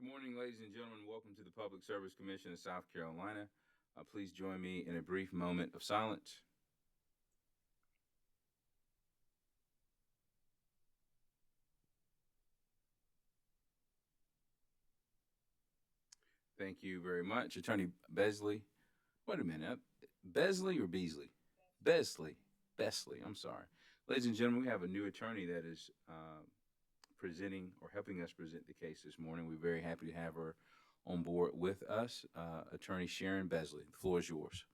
morning, ladies and gentlemen. Welcome to the Public Service Commission of South Carolina. Please join me in a brief moment of silence. Thank you very much. Attorney Besley. Wait a minute. Besley or Beasley? Besley. Besley. I'm sorry. Ladies and gentlemen, we have a new attorney that is presenting or helping us present the case this morning. We're very happy to have her on board with us. Attorney Sharon Besley. The floor is yours.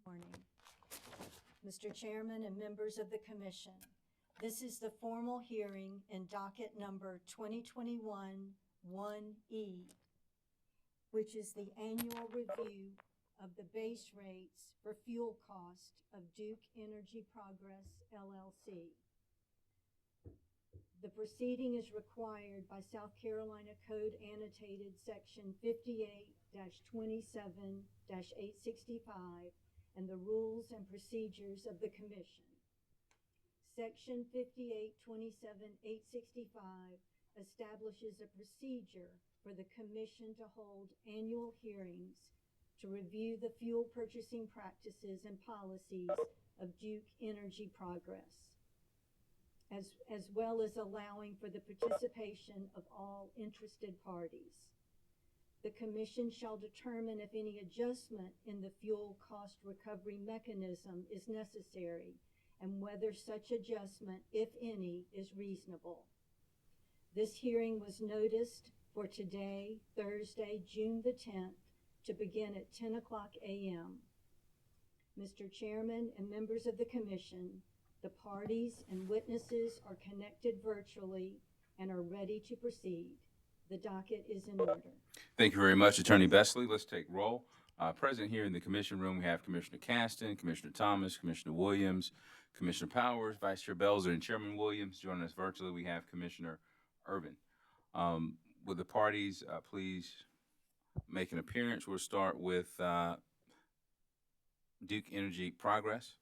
Morning. Mr. Chairman and members of the Commission, this is the formal hearing in docket number 2021-1E, which is the annual review of the base rates for fuel cost of Duke Energy Progress, LLC. The proceeding is required by South Carolina Code Annotated Section 58-27-865 and the rules and procedures of the Commission. Section 58-27-865 establishes a procedure for the Commission to hold annual hearings to review the fuel purchasing practices and policies of Duke Energy Progress, as well as allowing for the participation of all interested parties. The Commission shall determine if any adjustment in the fuel cost recovery mechanism is necessary and whether such adjustment, if any, is reasonable. This hearing was noticed for today, Thursday, June the 10th, to begin at 10 o'clock a.m. Mr. Chairman and members of the Commission, the parties and witnesses are connected virtually and are ready to proceed. The docket is in order. Thank you very much, Attorney Besley. Let's take roll. Present here in the commission room, we have Commissioner Caston, Commissioner Thomas, Commissioner Williams, Commissioner Powers, Vice Chair Belzer, and Chairman Williams. Joining us virtually, we have Commissioner Irvin. Would the parties please make an appearance? We'll start with Duke Energy Progress.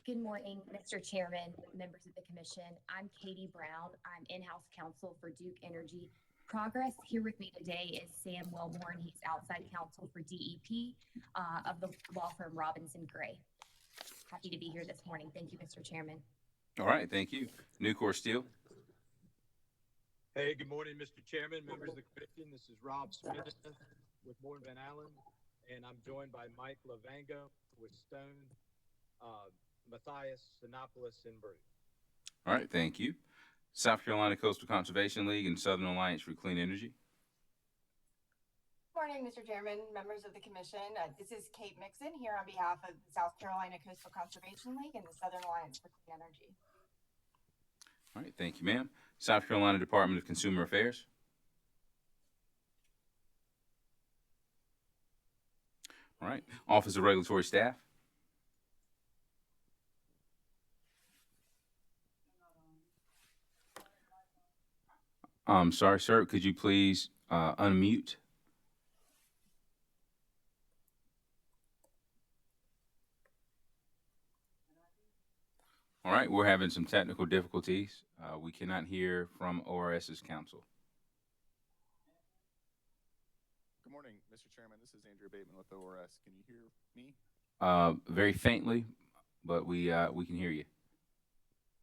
Good morning, Mr. Chairman, members of the Commission. I'm Katie Brown. I'm in-house counsel for Duke Energy Progress. Here with me today is Sam Wellborn. He's outside counsel for DEP of the law firm Robinson Gray. Happy to be here this morning. Thank you, Mr. Chairman. All right, thank you. Nucor Steel. Hey, good morning, Mr. Chairman, members of the Commission. This is Rob Smith with Moore & Van Allen, and I'm joined by Mike Lavanga with Stone, Matthias, Sinopolis, and Brew. All right, thank you. South Carolina Coastal Conservation League and Southern Alliance for Clean Energy. Good morning, Mr. Chairman, members of the Commission. This is Kate Mixon here on behalf of the South Carolina Coastal Conservation League and the Southern Alliance for Clean Energy. All right, thank you, ma'am. South Carolina Department of Consumer Affairs. All right, Office of Regulatory Staff. Sorry, sir, could you please unmute? All right, we're having some technical difficulties. We cannot hear from ORS's counsel. Good morning, Mr. Chairman. This is Andrew Bateman with ORS. Can you hear me? Very faintly, but we can hear you.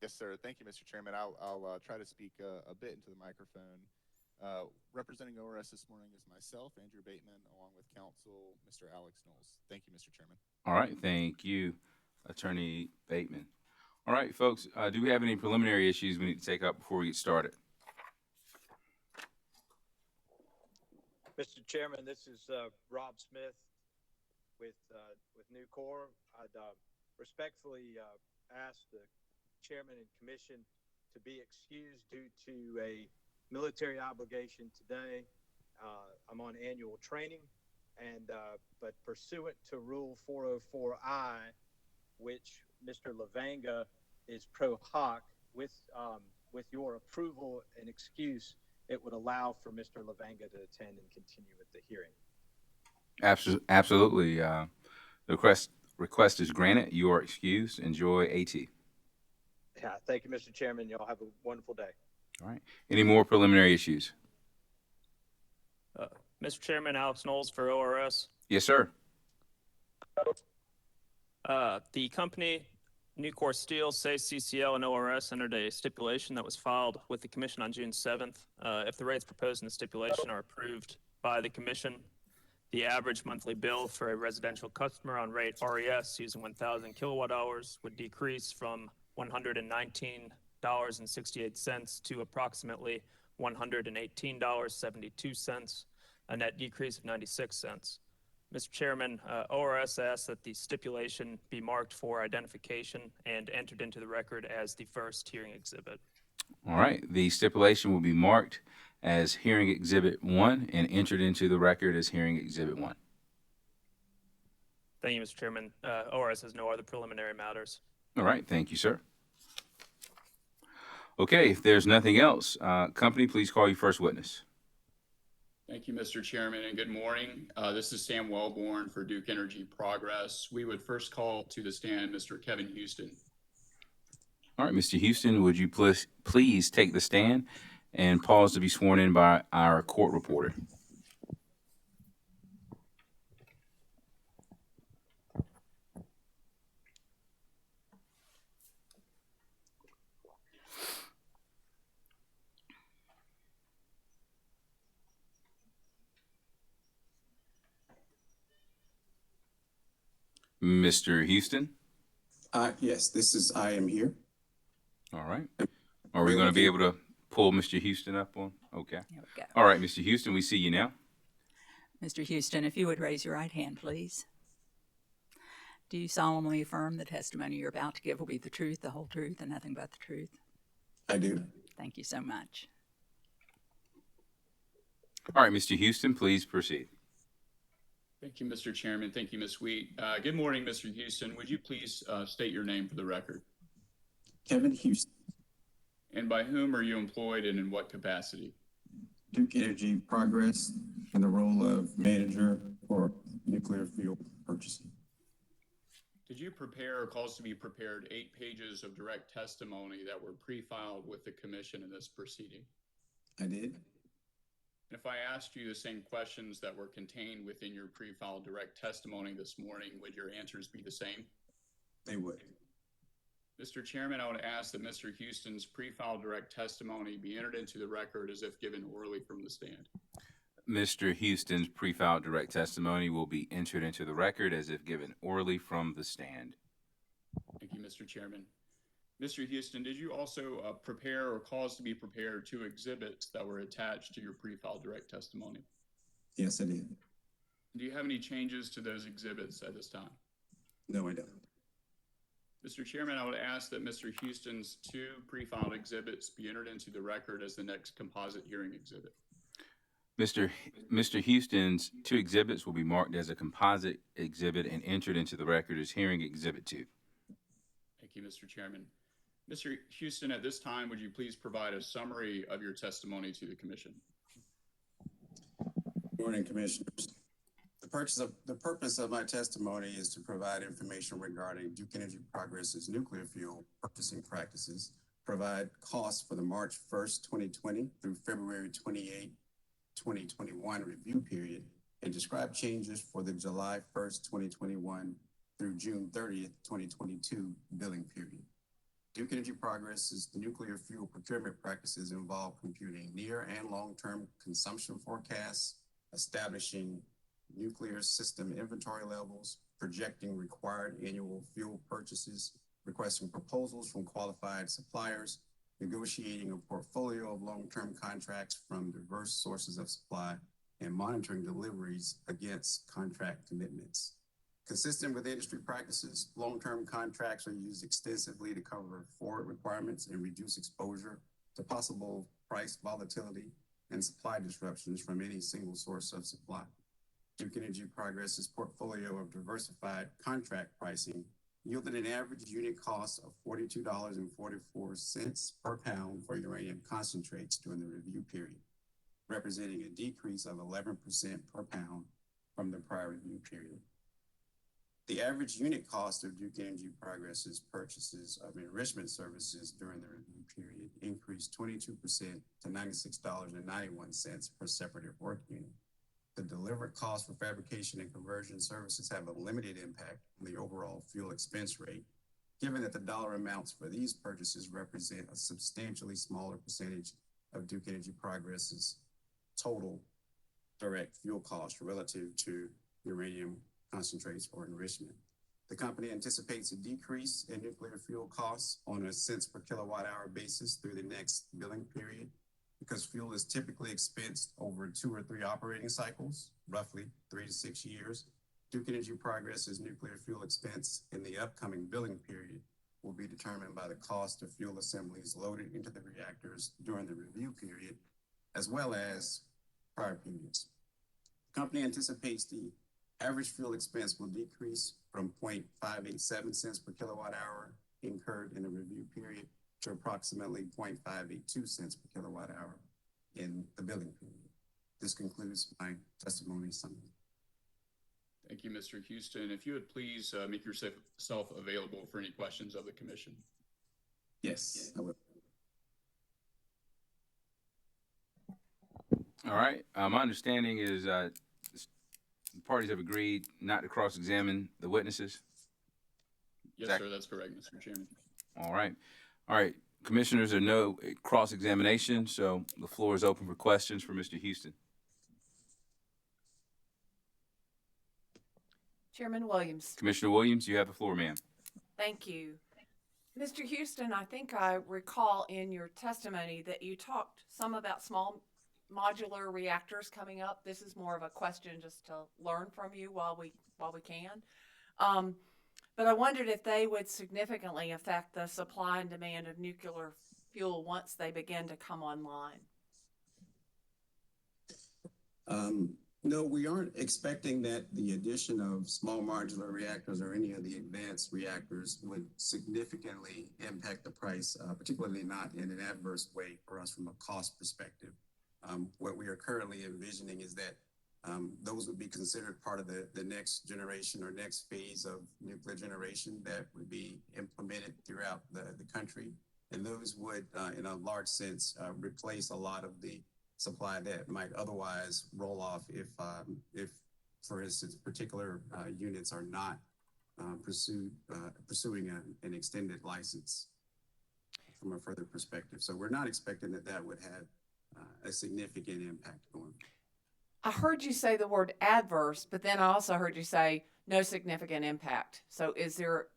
Yes, sir. Thank you, Mr. Chairman. I'll try to speak a bit into the microphone. Representing ORS this morning is myself, Andrew Bateman, along with counsel, Mr. Alex Knowles. Thank you, Mr. Chairman. All right, thank you, Attorney Bateman. All right, folks, do we have any preliminary issues we need to take up before we get started? Mr. Chairman, this is Rob Smith with Nucor. I'd respectfully ask the Chairman and Commission to be excused due to a military obligation today. I'm on annual training, and but pursuant to Rule 404I, which Mr. Lavanga is pro hoc, with your approval and excuse, it would allow for Mr. Lavanga to attend and continue with the hearing. Absolutely. The request is granted. You are excused. Enjoy AT. Yeah, thank you, Mr. Chairman. Y'all have a wonderful day. All right. Any more preliminary issues? Mr. Chairman, Alex Knowles for ORS. Yes, sir. The company, Nucor Steel, SACE, CCL, and ORS entered a stipulation that was filed with the Commission on June 7th. If the rates proposed in the stipulation are approved by the Commission, the average monthly bill for a residential customer on rate RES using 1,000 kilowatt hours would decrease from $119.68 to approximately $118.72, a net decrease of 96 cents. Mr. Chairman, ORS asks that the stipulation be marked for identification and entered into the record as the first hearing exhibit. All right. The stipulation will be marked as hearing exhibit 1 and entered into the record as hearing exhibit 1. Thank you, Mr. Chairman. ORS has no other preliminary matters. All right. Thank you, sir. Okay. If there's nothing else, company, please call your first witness. Thank you, Mr. Chairman, and good morning. This is Sam Wellborn for Duke Energy Progress. We would first call to the stand Mr. Kevin Houston. All right, Mr. Houston, would you please take the stand and pause to be sworn in by our court reporter? Mr. Houston? Yes, I am here. All right. Are we going to be able to pull Mr. Houston up on? Okay. There we go. All right, Mr. Houston, we see you now. Mr. Houston, if you would raise your right hand, please. Do you solemnly affirm the testimony you're about to give will be the truth, the whole truth, and nothing but the truth? I do. Thank you so much. All right, Mr. Houston, please proceed. Thank you, Mr. Chairman. Thank you, Ms. Wheat. Good morning, Mr. Houston. Would you please state your name for the record? Kevin Houston, And by whom are you employed and in what capacity? Duke Energy Progress, in the role of manager for nuclear fuel purchasing. Did you prepare or cause to be prepared 8 pages of direct testimony that were pre-filed with the commission in this proceeding? I did. And if I asked you the same questions that were contained within your pre-filed direct testimony this morning, would your answers be the same? They would. Mr. Chairman, I would ask that Mr. Houston's pre-filed direct testimony be entered into the record as if given orally from the stand. Mr. Houston's pre-filed direct testimony will be entered into the record as if given orally from the stand. Thank you, Mr. Chairman. Mr. Houston, did you also prepare or cause to be prepared 2 exhibits that were attached to your pre-filed direct testimony? Yes, I did. Do you have any changes to those exhibits at this time? No, I don't. Mr. Chairman, I would ask that Mr. Houston's 2 pre-filed exhibits be entered into the record as the next composite hearing exhibit. Mr. Houston's 2 exhibits will be marked as a composite exhibit and entered into the record as hearing exhibit 2. Thank you, Mr. Chairman. Mr. Houston, at this time, would you please provide a summary of your testimony to the commission? Good morning, Commissioners. The purpose of my testimony is to provide information regarding Duke Energy Progress's nuclear fuel purchasing practices, provide costs for the March 1st, 2020 through February 28, 2021 review period, and describe changes for the July 1st, 2021 through June 30th, 2022 billing period. Duke Energy Progress's nuclear fuel procurement practices involve computing near and long-term consumption forecasts, establishing nuclear system inventory levels, projecting required annual fuel purchases, requesting proposals from qualified suppliers, negotiating a portfolio of long-term contracts from diverse sources of supply, and monitoring deliveries against contract commitments. Consistent with industry practices, long-term contracts are used extensively to cover forward requirements and reduce exposure to possible price volatility and supply disruptions from any single source of supply. Duke Energy Progress's portfolio of diversified contract pricing yielded an average unit cost of $42.44 per pound for uranium concentrates during the review period. representing a decrease of 11% per pound from the prior review period. The average unit cost of Duke Energy Progress's purchases of enrichment services during the review period increased 22% to $96.91 per separative work unit. The delivered cost for fabrication and conversion services have a limited impact on the overall fuel expense rate, given that the dollar amounts for these purchases represent a substantially smaller percentage of Duke Energy Progress's total direct fuel cost relative to uranium concentrates or enrichment. The company anticipates a decrease in nuclear fuel costs on a cents per kilowatt hour basis through the next billing period, because fuel is typically expensed over 2 or 3 operating cycles, roughly 3 to 6 years. Duke Energy Progress's nuclear fuel expense in the upcoming billing period will be determined by the cost of fuel assemblies loaded into the reactors during the review period, as well as prior periods. The company anticipates the average fuel expense will decrease from 0.587 cents per kilowatt hour incurred in the review period to approximately 0.582 cents per kilowatt hour in the billing period. This concludes my testimony summary. Thank you, Mr. Houston. If you would please make yourself available for any questions of the commission. Yes, I will. All right. My understanding is the parties have agreed not to cross-examine the witnesses. Yes, sir, that's correct, Mr. Chairman. All right. All right. Commissioners, there are no cross-examination, so the floor is open for questions for Mr. Houston. Chairman Williams. Commissioner Williams, you have the floor, ma'am. Thank you. Mr. Houston, I think I recall in your testimony that you talked some about small modular reactors coming up. This is more of a question just to learn from you while we can. But I wondered if they would significantly affect the supply and demand of nuclear fuel once they begin to come online. No, we aren't expecting that the addition of small modular reactors or any of the advanced reactors would significantly impact the price, particularly not in an adverse way for us from a cost perspective. What we are currently envisioning is that those would be considered part of the next generation or next phase of nuclear generation that would be implemented throughout the country. And those would, in a large sense, replace a lot of the supply that might otherwise roll off if for instance, particular units are not pursuing an extended license from a further perspective. So we're not expecting that would have a significant impact going. I heard you say the word adverse, but then I also heard you say no significant impact. So is there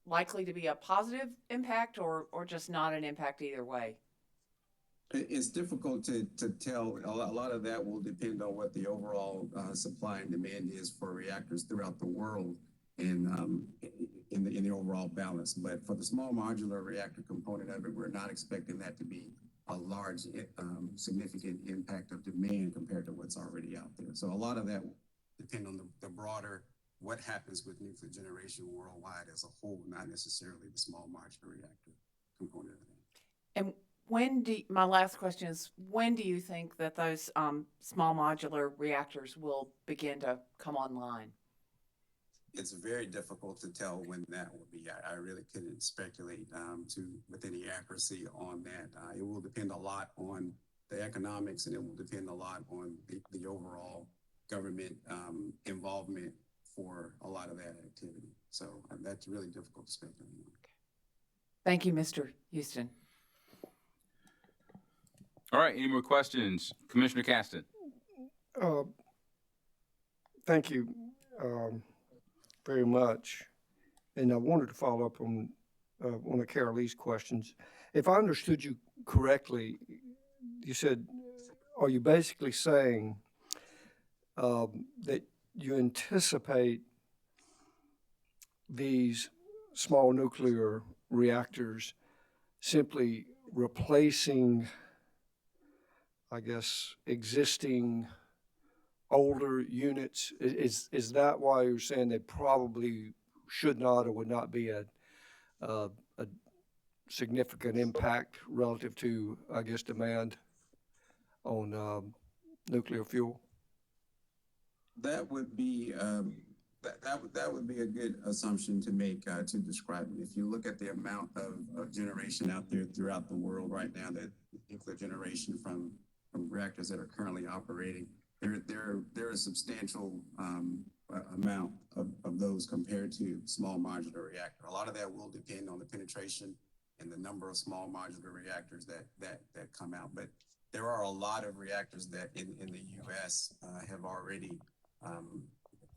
likely to be a positive impact or just not an impact either way? It's difficult to tell. A lot of that will depend on what the overall supply and demand is for reactors throughout the world and in the overall balance. But for the small modular reactor component of it, we're not expecting that to be a large significant impact of demand compared to what's already out there. So a lot of that will depend on the broader what happens with nuclear generation worldwide as a whole, not necessarily the small modular reactor component of that. And my last question is, when do you think that those small modular reactors will begin to come online? It's very difficult to tell when that will be. I really couldn't speculate with any accuracy on that. It will depend a lot on the economics, and it will depend a lot on the overall government involvement for a lot of that activity. So that's really difficult to speculate on. Thank you, Mr. Houston. All right, any more questions? Commissioner Caston. Thank you very much. And I wanted to follow up on one of Carolee's questions. If I understood you correctly, you said, are you basically saying that you anticipate these small nuclear reactors simply replacing, I guess, existing older units? Is that why you're saying they probably should not or would not be a significant impact relative to, I guess, demand on nuclear fuel? That would be that would be a good assumption to make to describe it. If you look at the amount of generation out there throughout the world right now, that nuclear generation from reactors that are currently operating, there is substantial amount of those compared to small modular reactor. A lot of that will depend on the penetration and the number of small modular reactors that come out. But there are a lot of reactors that in the U.S. Have already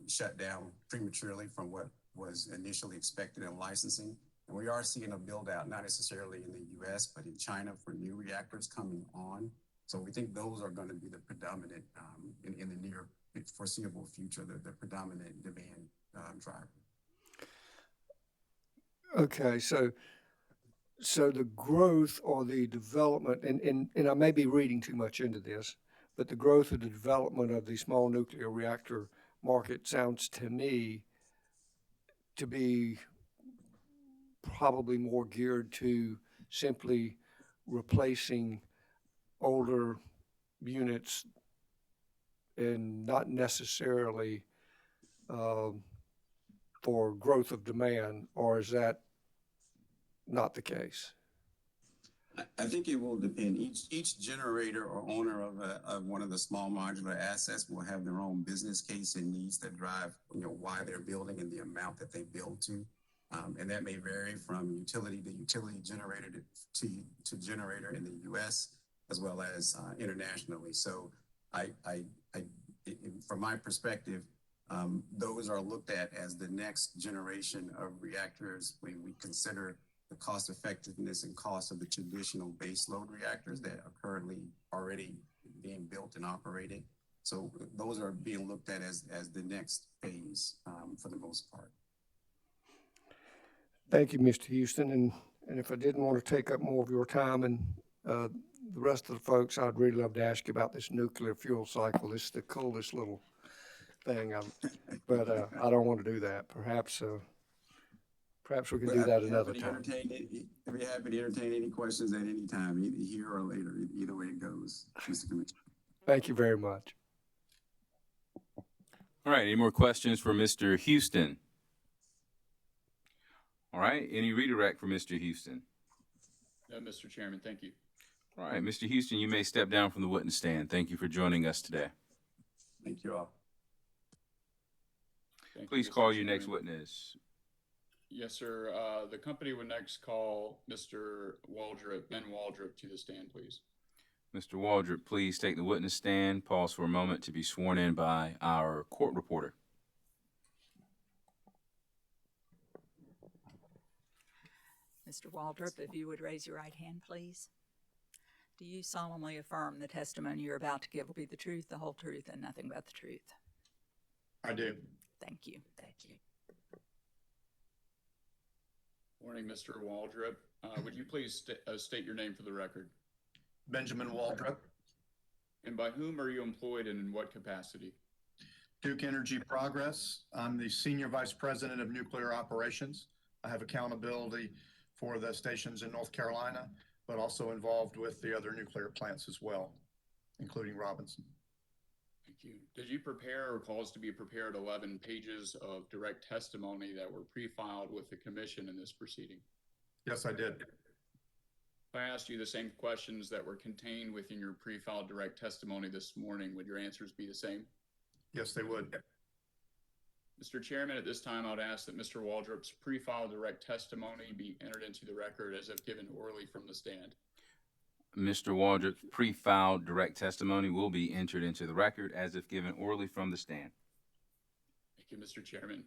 shut down prematurely from what was initially expected in licensing. And we are seeing a build out, not necessarily in the U.S., but in China for new reactors coming on. So we think those are going to be the predominant, in the near foreseeable future, the predominant demand driver. Okay, so the growth or the development, and I may be reading too much into this, but the growth of the development of the small nuclear reactor market sounds to me to be probably more geared to simply replacing older units and not necessarily for growth of demand, or is that not the case? I think it will depend. Each generator or owner of one of the small modular assets will have their own business case and needs that drive, why they're building and the amount that they build to. And that may vary from utility to utility, generator to generator in the U.S. as well as internationally. So from my perspective, those are looked at as the next generation of reactors when we consider the cost effectiveness and cost of the traditional baseload reactors that are currently already being built and operated. So those are being looked at as the next phase for the most part. Thank you, Mr. Houston. And if I didn't want to take up more of your time and the rest of the folks, I'd really love to ask you about this nuclear fuel cycle. It's the coolest little thing, but I don't want to do that. Perhaps we can do that another time. I'd be happy to entertain any questions at any time, either here or later, either way it goes, Mr. Commissioner. Thank you very much. All right, any more questions for Mr. Houston? All right, any redirect for Mr. Houston? No, Mr. Chairman, thank you. All right, Mr. Houston, you may step down from the witness stand. Thank you for joining us today. Thank you all. Please call your next witness. Yes, sir. The company would next call Mr. Waldrop, Ben Waldrop, to the stand, please. Mr. Waldrop, please take the witness stand. Pause for a moment to be sworn in by our court reporter. Mr. Waldrop, if you would raise your right hand, please. Do you solemnly affirm the testimony you're about to give will be the truth, the whole truth, and nothing but the truth? I do. Thank you. Thank you. Morning, Mr. Waldrop. Would you please state your name for the record? Benjamin Waldrop. And by whom are you employed and in what capacity? Duke Energy Progress. I'm the Senior Vice President of Nuclear Operations. I have accountability for the stations in North Carolina, but also involved with the other nuclear plants as well, including Robinson. Thank you. Did you prepare or cause to be prepared 11 pages of direct testimony that were pre-filed with the commission in this proceeding? Yes, I did. If I asked you the same questions that were contained within your pre-filed direct testimony this morning, would your answers be the same? Yes, they would. Mr. Chairman, at this time, I would ask that Mr. Waldrop's pre-filed direct testimony be entered into the record as if given orally from the stand. Mr. Waldrop's pre-filed direct testimony will be entered into the record as if given orally from the stand. Thank you, Mr. Chairman.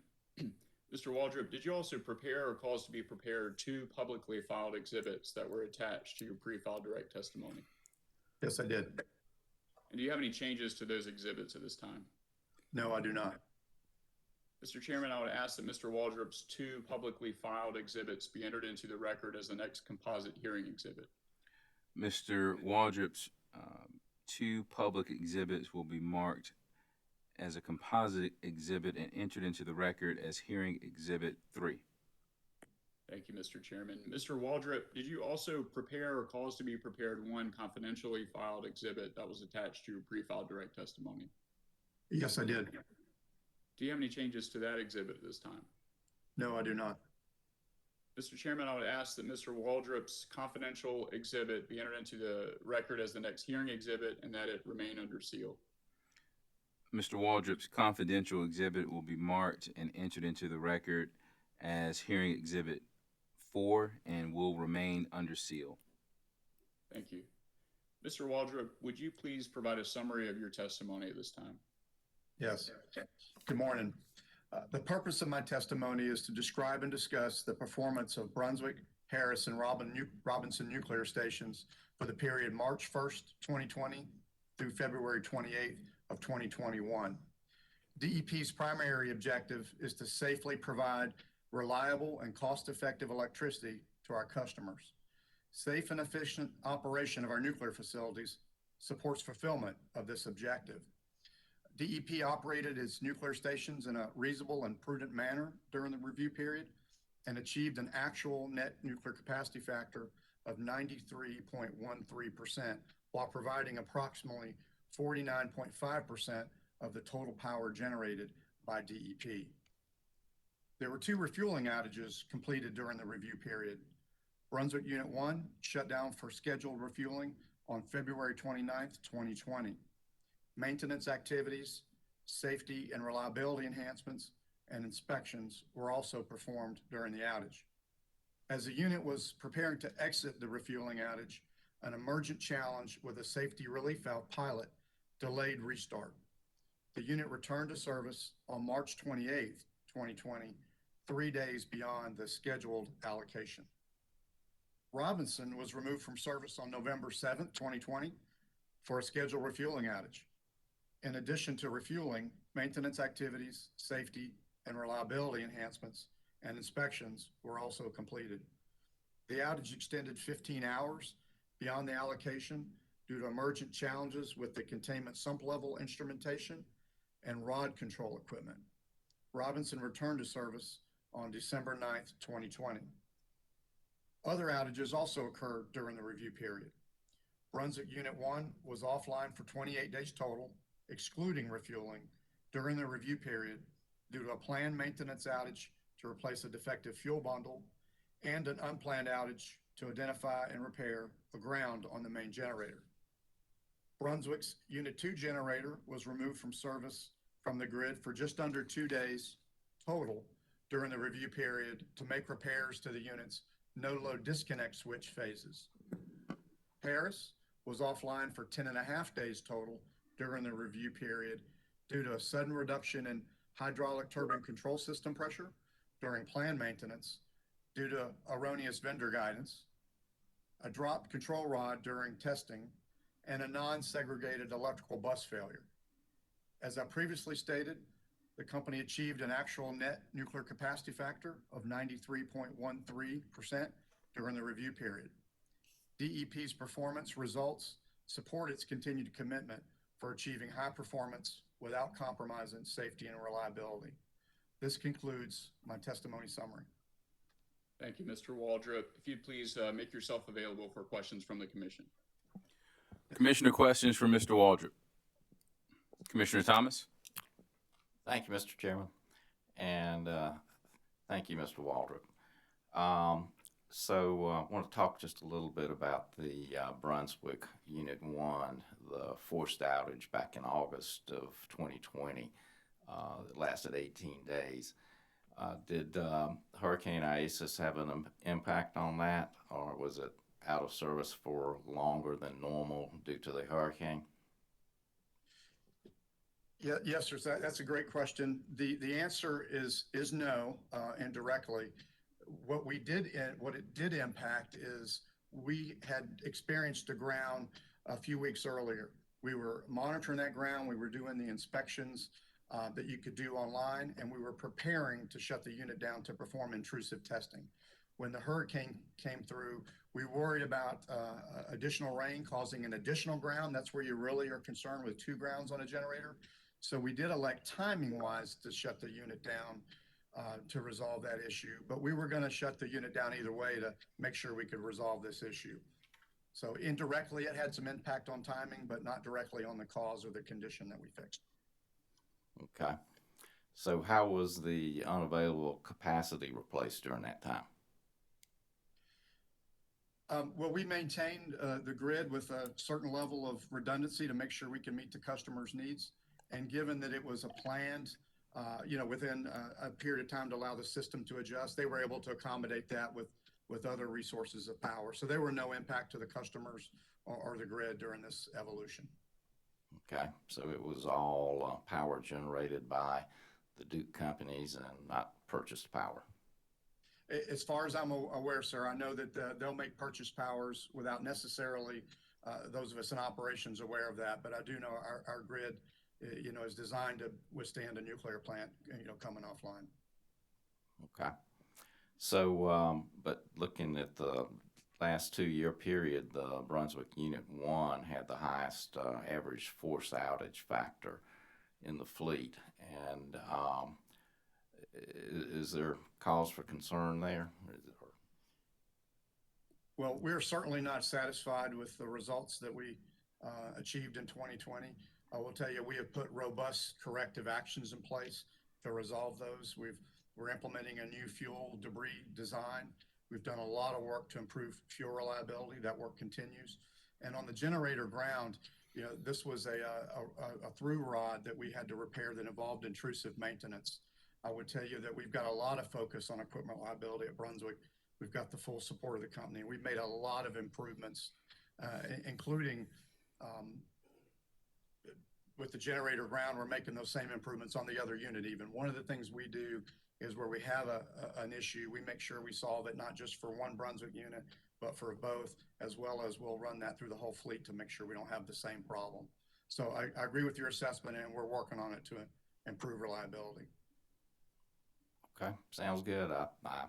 Mr. Waldrop, did you also prepare or cause to be prepared 2 publicly filed exhibits that were attached to your pre-filed direct testimony? Yes, I did. And do you have any changes to those exhibits at this time? No, I do not. Mr. Chairman, I would ask that Mr. Waldrop's 2 publicly filed exhibits be entered into the record as the next composite hearing exhibit. Mr. Waldrop's 2 public exhibits will be marked as a composite exhibit and entered into the record as hearing exhibit 3. Thank you, Mr. Chairman. Mr. Waldrop, did you also prepare or cause to be prepared one confidentially filed exhibit that was attached to your pre-filed direct testimony? Yes, I did. Do you have any changes to that exhibit at this time? No, I do not. Mr. Chairman, I would ask that Mr. Waldrop's confidential exhibit be entered into the record as the next hearing exhibit and that it remain under seal. Mr. Waldrop's confidential exhibit will be marked and entered into the record as hearing exhibit 4 and will remain under seal. Thank you. Mr. Waldrop, would you please provide a summary of your testimony at this time? Yes. Good morning. The purpose of my testimony is to describe and discuss the performance of Brunswick, Harris, and Robinson nuclear stations for the period March 1st, 2020 through February 28th of 2021. DEP's primary objective is to safely provide reliable and cost-effective electricity to our customers. Safe and efficient operation of our nuclear facilities supports fulfillment of this objective. DEP operated its nuclear stations in a reasonable and prudent manner during the review period and achieved an actual net nuclear capacity factor of 93.13% while providing approximately 49.5% of the total power generated by DEP. There were 2 refueling outages completed during the review period. Brunswick Unit 1 shut down for scheduled refueling on February 29th, 2020. Maintenance activities, safety and reliability enhancements, and inspections were also performed during the outage. As the unit was preparing to exit the refueling outage, an emergent challenge with a safety relief valve pilot delayed restart. The unit returned to service on March 28th, 2020, 3 days beyond the scheduled allocation. Robinson was removed from service on November 7th, 2020 for a scheduled refueling outage. In addition to refueling, maintenance activities, safety and reliability enhancements, and inspections were also completed. The outage extended 15 hours beyond the allocation due to emergent challenges with the containment sump level instrumentation and rod control equipment. Robinson returned to service on December 9th, 2020. Other outages also occurred during the review period. Brunswick Unit 1 was offline for 28 days total, excluding refueling, during the review period due to a planned maintenance outage to replace a defective fuel bundle and an unplanned outage to identify and repair a ground on the main generator. Brunswick's Unit 2 generator was removed from service from the grid for just under 2 days total during the review period to make repairs to the unit's no-load disconnect switch phases. Harris was offline for 10.5 days total during the review period due to a sudden reduction in hydraulic turbine control system pressure during planned maintenance due to erroneous vendor guidance, a dropped control rod during testing, and a non-segregated electrical bus failure. As I previously stated, the company achieved an actual net nuclear capacity factor of 93.13% during the review period. DEP's performance results support its continued commitment for achieving high performance without compromising safety and reliability. This concludes my testimony summary. Thank you, Mr. Waldrop. If you'd please make yourself available for questions from the commission. Commissioner questions for Mr. Waldrop. Commissioner Thomas. Thank you, Mr. Chairman, and thank you, Mr. Waldrop. I want to talk just a little bit about the Brunswick Unit 1, the forced outage back in August of 2020 that lasted 18 days. Did Hurricane Isis have an impact on that, or was it out of service for longer than normal due to the hurricane? Yeah, yes, sir. That's a great question. The answer is no, indirectly. What it did impact is we had experienced the ground a few weeks earlier. We were monitoring that ground. We were doing the inspections that you could do online, and we were preparing to shut the unit down to perform intrusive testing. When the hurricane came through, we worried about additional rain causing an additional ground. That's where you really are concerned with 2 grounds on a generator. So we did elect timing-wise to shut the unit down to resolve that issue. But we were going to shut the unit down either way to make sure we could resolve this issue. So indirectly, it had some impact on timing, but not directly on the cause or the condition that we fixed. Okay. So how was the unavailable capacity replaced during that time? Well, we maintained the grid with a certain level of redundancy to make sure we can meet the customer's needs. And given that it was a planned, within a period of time to allow the system to adjust, they were able to accommodate that with other resources of power. So there were no impact to the customers or the grid during this evolution. Okay, so it was all power generated by the Duke companies and not purchased power. As far as I'm aware, sir, I know that they'll make purchase powers without necessarily those of us in operations aware of that. But I do know our grid, is designed to withstand a nuclear plant, coming offline. Okay. So, but looking at the last 2-year period, the Brunswick Unit 1 had the highest average force outage factor in the fleet. And is there cause for concern there? Well, we're certainly not satisfied with the results that we achieved in 2020. I will tell you, we have put robust corrective actions in place to resolve those. We're implementing a new fuel debris design. We've done a lot of work to improve fuel reliability. That work continues. And on the generator ground, this was a through rod that we had to repair that involved intrusive maintenance. I would tell you that we've got a lot of focus on equipment liability at Brunswick. We've got the full support of the company. We've made a lot of improvements, including with the generator ground. We're making those same improvements on the other unit even. One of the things we do is where we have an issue, we make sure we solve it not just for one Brunswick unit, but for both, as well as we'll run that through the whole fleet to make sure we don't have the same problem. So I agree with your assessment, and we're working on it to improve reliability. Okay, sounds good. I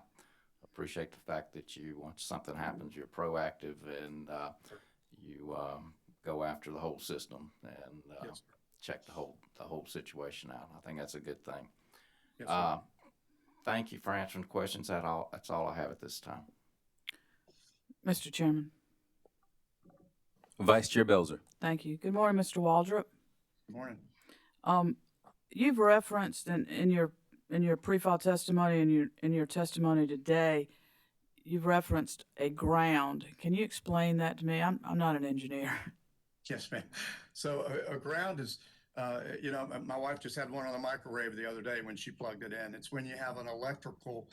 appreciate the fact that you, once something happens, you're proactive and you go after the whole system and yes, check the whole situation out. I think that's a good thing. Yes, thank you for answering the questions. That's all I have at this time. Mr. Chairman. Vice Chair Belzer. Thank you. Good morning, Mr. Waldrop. good morning. You've referenced in your pre-file testimony and in your testimony today, you've referenced a ground. Can you explain that to me? I'm not an engineer. Yes, ma'am. So a ground is, my wife just had one on the microwave the other day when she plugged it in. It's when you have an electrical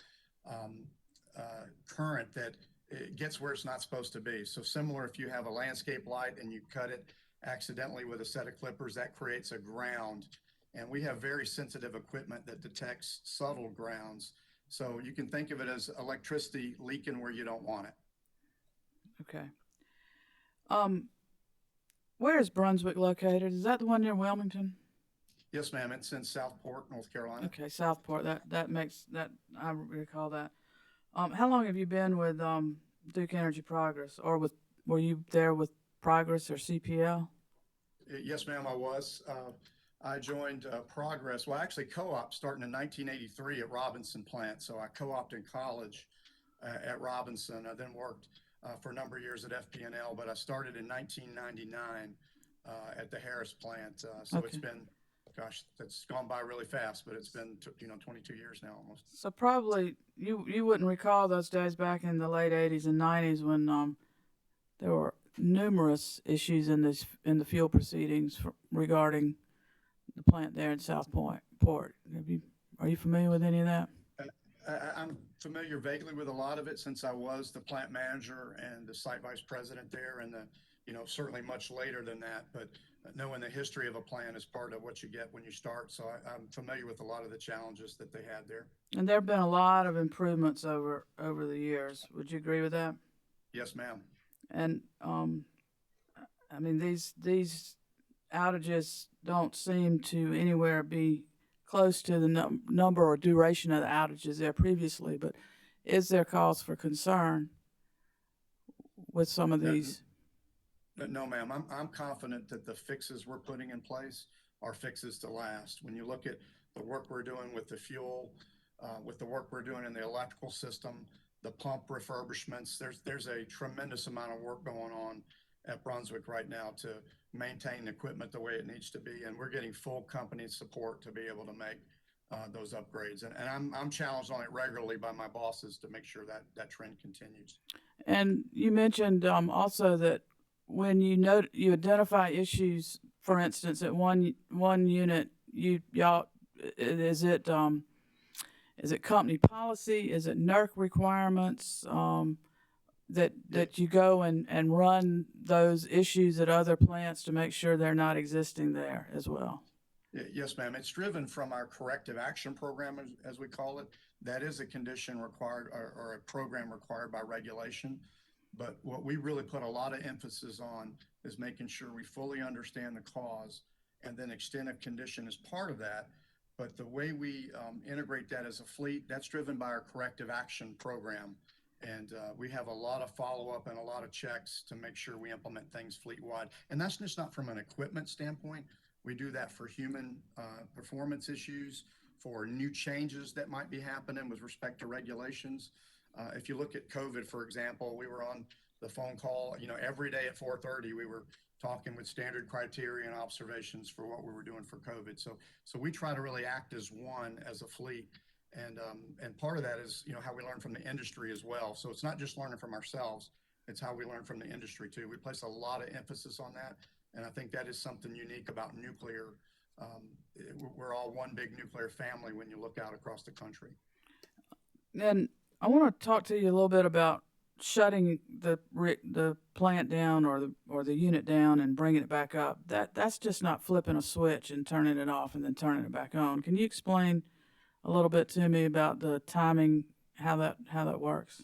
current that it gets where it's not supposed to be. So similar, if you have a landscape light and you cut it accidentally with a set of clippers, that creates a ground. And we have very sensitive equipment that detects subtle grounds. So you can think of it as electricity leaking where you don't want it. Okay. Where is Brunswick located? Is that the one near Wilmington? Yes, ma'am. It's in Southport, North Carolina. Okay, Southport. That makes that, I recall that. How long have you been with Duke Energy Progress, or were you there with Progress or CPL? Yes, ma'am, I was. I joined Progress, well, actually co-op starting in 1983 at Robinson plant. So I co-opted in college at Robinson. I then worked for a number of years at FP&L, but I started in 1999 at the Harris plant. So Okay. It's been, gosh, that's gone by really fast, but it's been 22 years now almost. So probably you wouldn't recall those days back in the late 80s and 90s when there were numerous issues in the fuel proceedings regarding the plant there in Southport. Are you familiar with any of that? I'm familiar vaguely with a lot of it since I was the plant manager and the site vice president there, and certainly much later than that. But knowing the history of a plant is part of what you get when you start. So I'm familiar with a lot of the challenges that they had there. And there have been a lot of improvements over the years. Would you agree with that? Yes, ma'am. And I mean, these outages don't seem to anywhere be close to the number or duration of the outages there previously, but is there cause for concern with some of these? No, ma'am. I'm confident that the fixes we're putting in place are fixes to last. When you look at the work we're doing with the fuel with the work we're doing in the electrical system, the pump refurbishments. There's a tremendous amount of work going on at Brunswick right now to maintain the equipment the way it needs to be, and we're getting full company support to be able to make those upgrades. And I'm challenged on it regularly by my bosses to make sure that that trend continues. And you mentioned also that when you identify issues, for instance, at one unit, y'all is it company policy? Is it NERC requirements that you go and run those issues at other plants to make sure they're not existing there as well? Yes, ma'am. It's driven from our corrective action program, as we call it. That is a condition required or a program required by regulation. But what we really put a lot of emphasis on is making sure we fully understand the cause, and then extent of condition is part of that. But the way we integrate that as a fleet, that's driven by our corrective action program. And we have a lot of follow-up and a lot of checks to make sure we implement things fleet-wide. And that's just not from an equipment standpoint. We do that for human performance issues, for new changes that might be happening with respect to regulations. If you look at COVID, for example, we were on the phone call, every day at 4:30, we were talking with standard criteria and observations for what we were doing for COVID. So we try to really act as one, as a fleet. And part of that is, how we learn from the industry as well. So it's not just learning from ourselves, it's how we learn from the industry too. We place a lot of emphasis on that. And I think that is something unique about nuclear. We're all one big nuclear family when you look out across the country. And I want to talk to you a little bit about shutting the plant down or the unit down and bringing it back up. That's just not flipping a switch and turning it off and then turning it back on. Can you explain a little bit to me about the timing, how that works?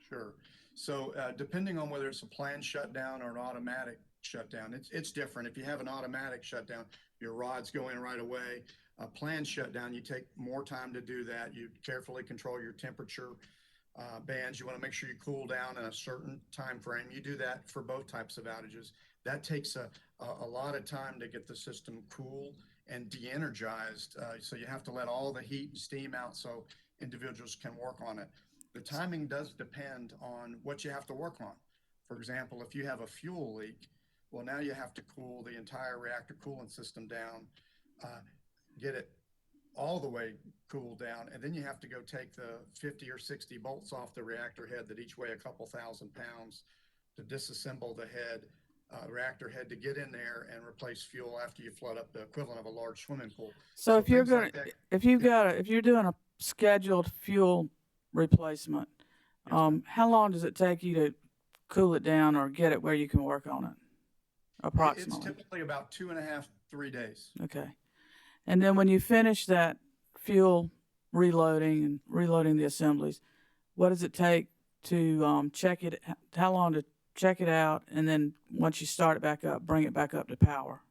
Sure. So depending on whether it's a planned shutdown or an automatic shutdown, it's different. If you have an automatic shutdown, your rods go in right away. A planned shutdown, you take more time to do that. You carefully control your temperature bands. You want to make sure you cool down in a certain time frame. You do that for both types of outages. That takes a lot of time to get the system cool and de-energized. So you have to let all the heat and steam out so individuals can work on it. The timing does depend on what you have to work on. For example, if you have a fuel leak, well, now you have to cool the entire reactor coolant system down, get it all the way cooled down, and then you have to go take the 50 or 60 bolts off the reactor head that each weigh a couple thousand pounds to disassemble the reactor head to get in there and replace fuel after you flood up the equivalent of a large swimming pool. So if you're if you're doing a scheduled fuel replacement, how long does it take you to cool it down or get it where you can work on it? Approximately. It's typically about 2.5, 3 days. Okay. And then when you finish that fuel reloading and reloading the assemblies, what does it take to check it? How long to check it out? And then once you start it back up, bring it back up to power?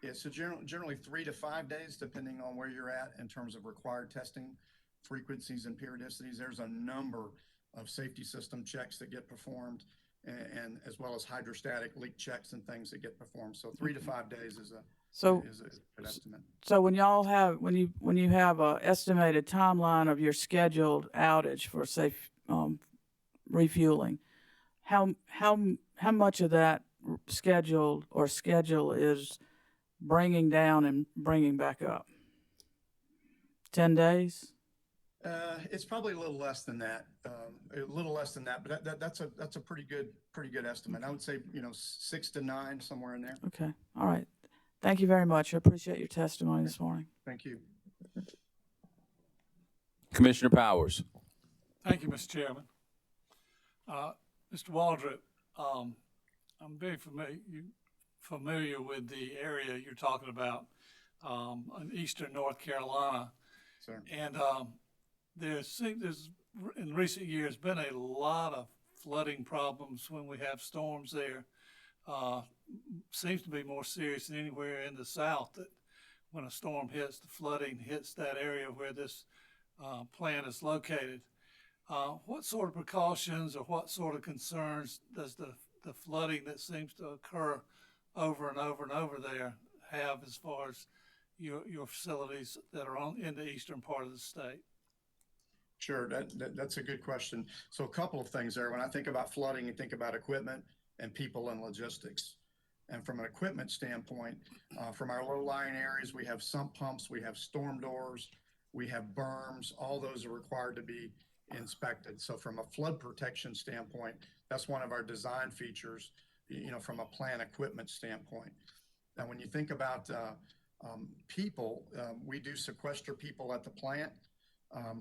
Yeah, so generally 3 to 5 days, depending on where you're at in terms of required testing frequencies and periodicities. There's a number of safety system checks that get performed, and as well as hydrostatic leak checks and things that get performed. So 3 to 5 days is a good estimate. So when you have a estimated timeline of your scheduled outage for safe refueling, how much of that schedule is bringing down and bringing back up? 10 days? It's probably a little less than that. But that's a pretty good estimate. I would say 6 to 9, somewhere in there. Okay. All right. Thank you very much. I appreciate your testimony this morning. Thank you. Commissioner Powers. Thank you, Mr. Chairman. Mr. Waldrop, I'm very familiar with the area you're talking about in eastern North Carolina. Sir. And there's in recent years been a lot of flooding problems when we have storms there. Seems to be more serious than anywhere in the South, that when a storm hits, the flooding hits that area where this plant is located. What sort of precautions or what sort of concerns does the flooding that seems to occur over and over and over there have as far as your facilities that are in the eastern part of the state? Sure, that's a good question. So a couple of things there. When I think about flooding, you think about equipment and people and logistics. And from an equipment standpoint, from our low-lying areas, we have sump pumps, we have storm doors, we have berms. All those are required to be inspected. So from a flood protection standpoint, that's one of our design features, from a plant equipment standpoint. Now, when you think about people, we do sequester people at the plant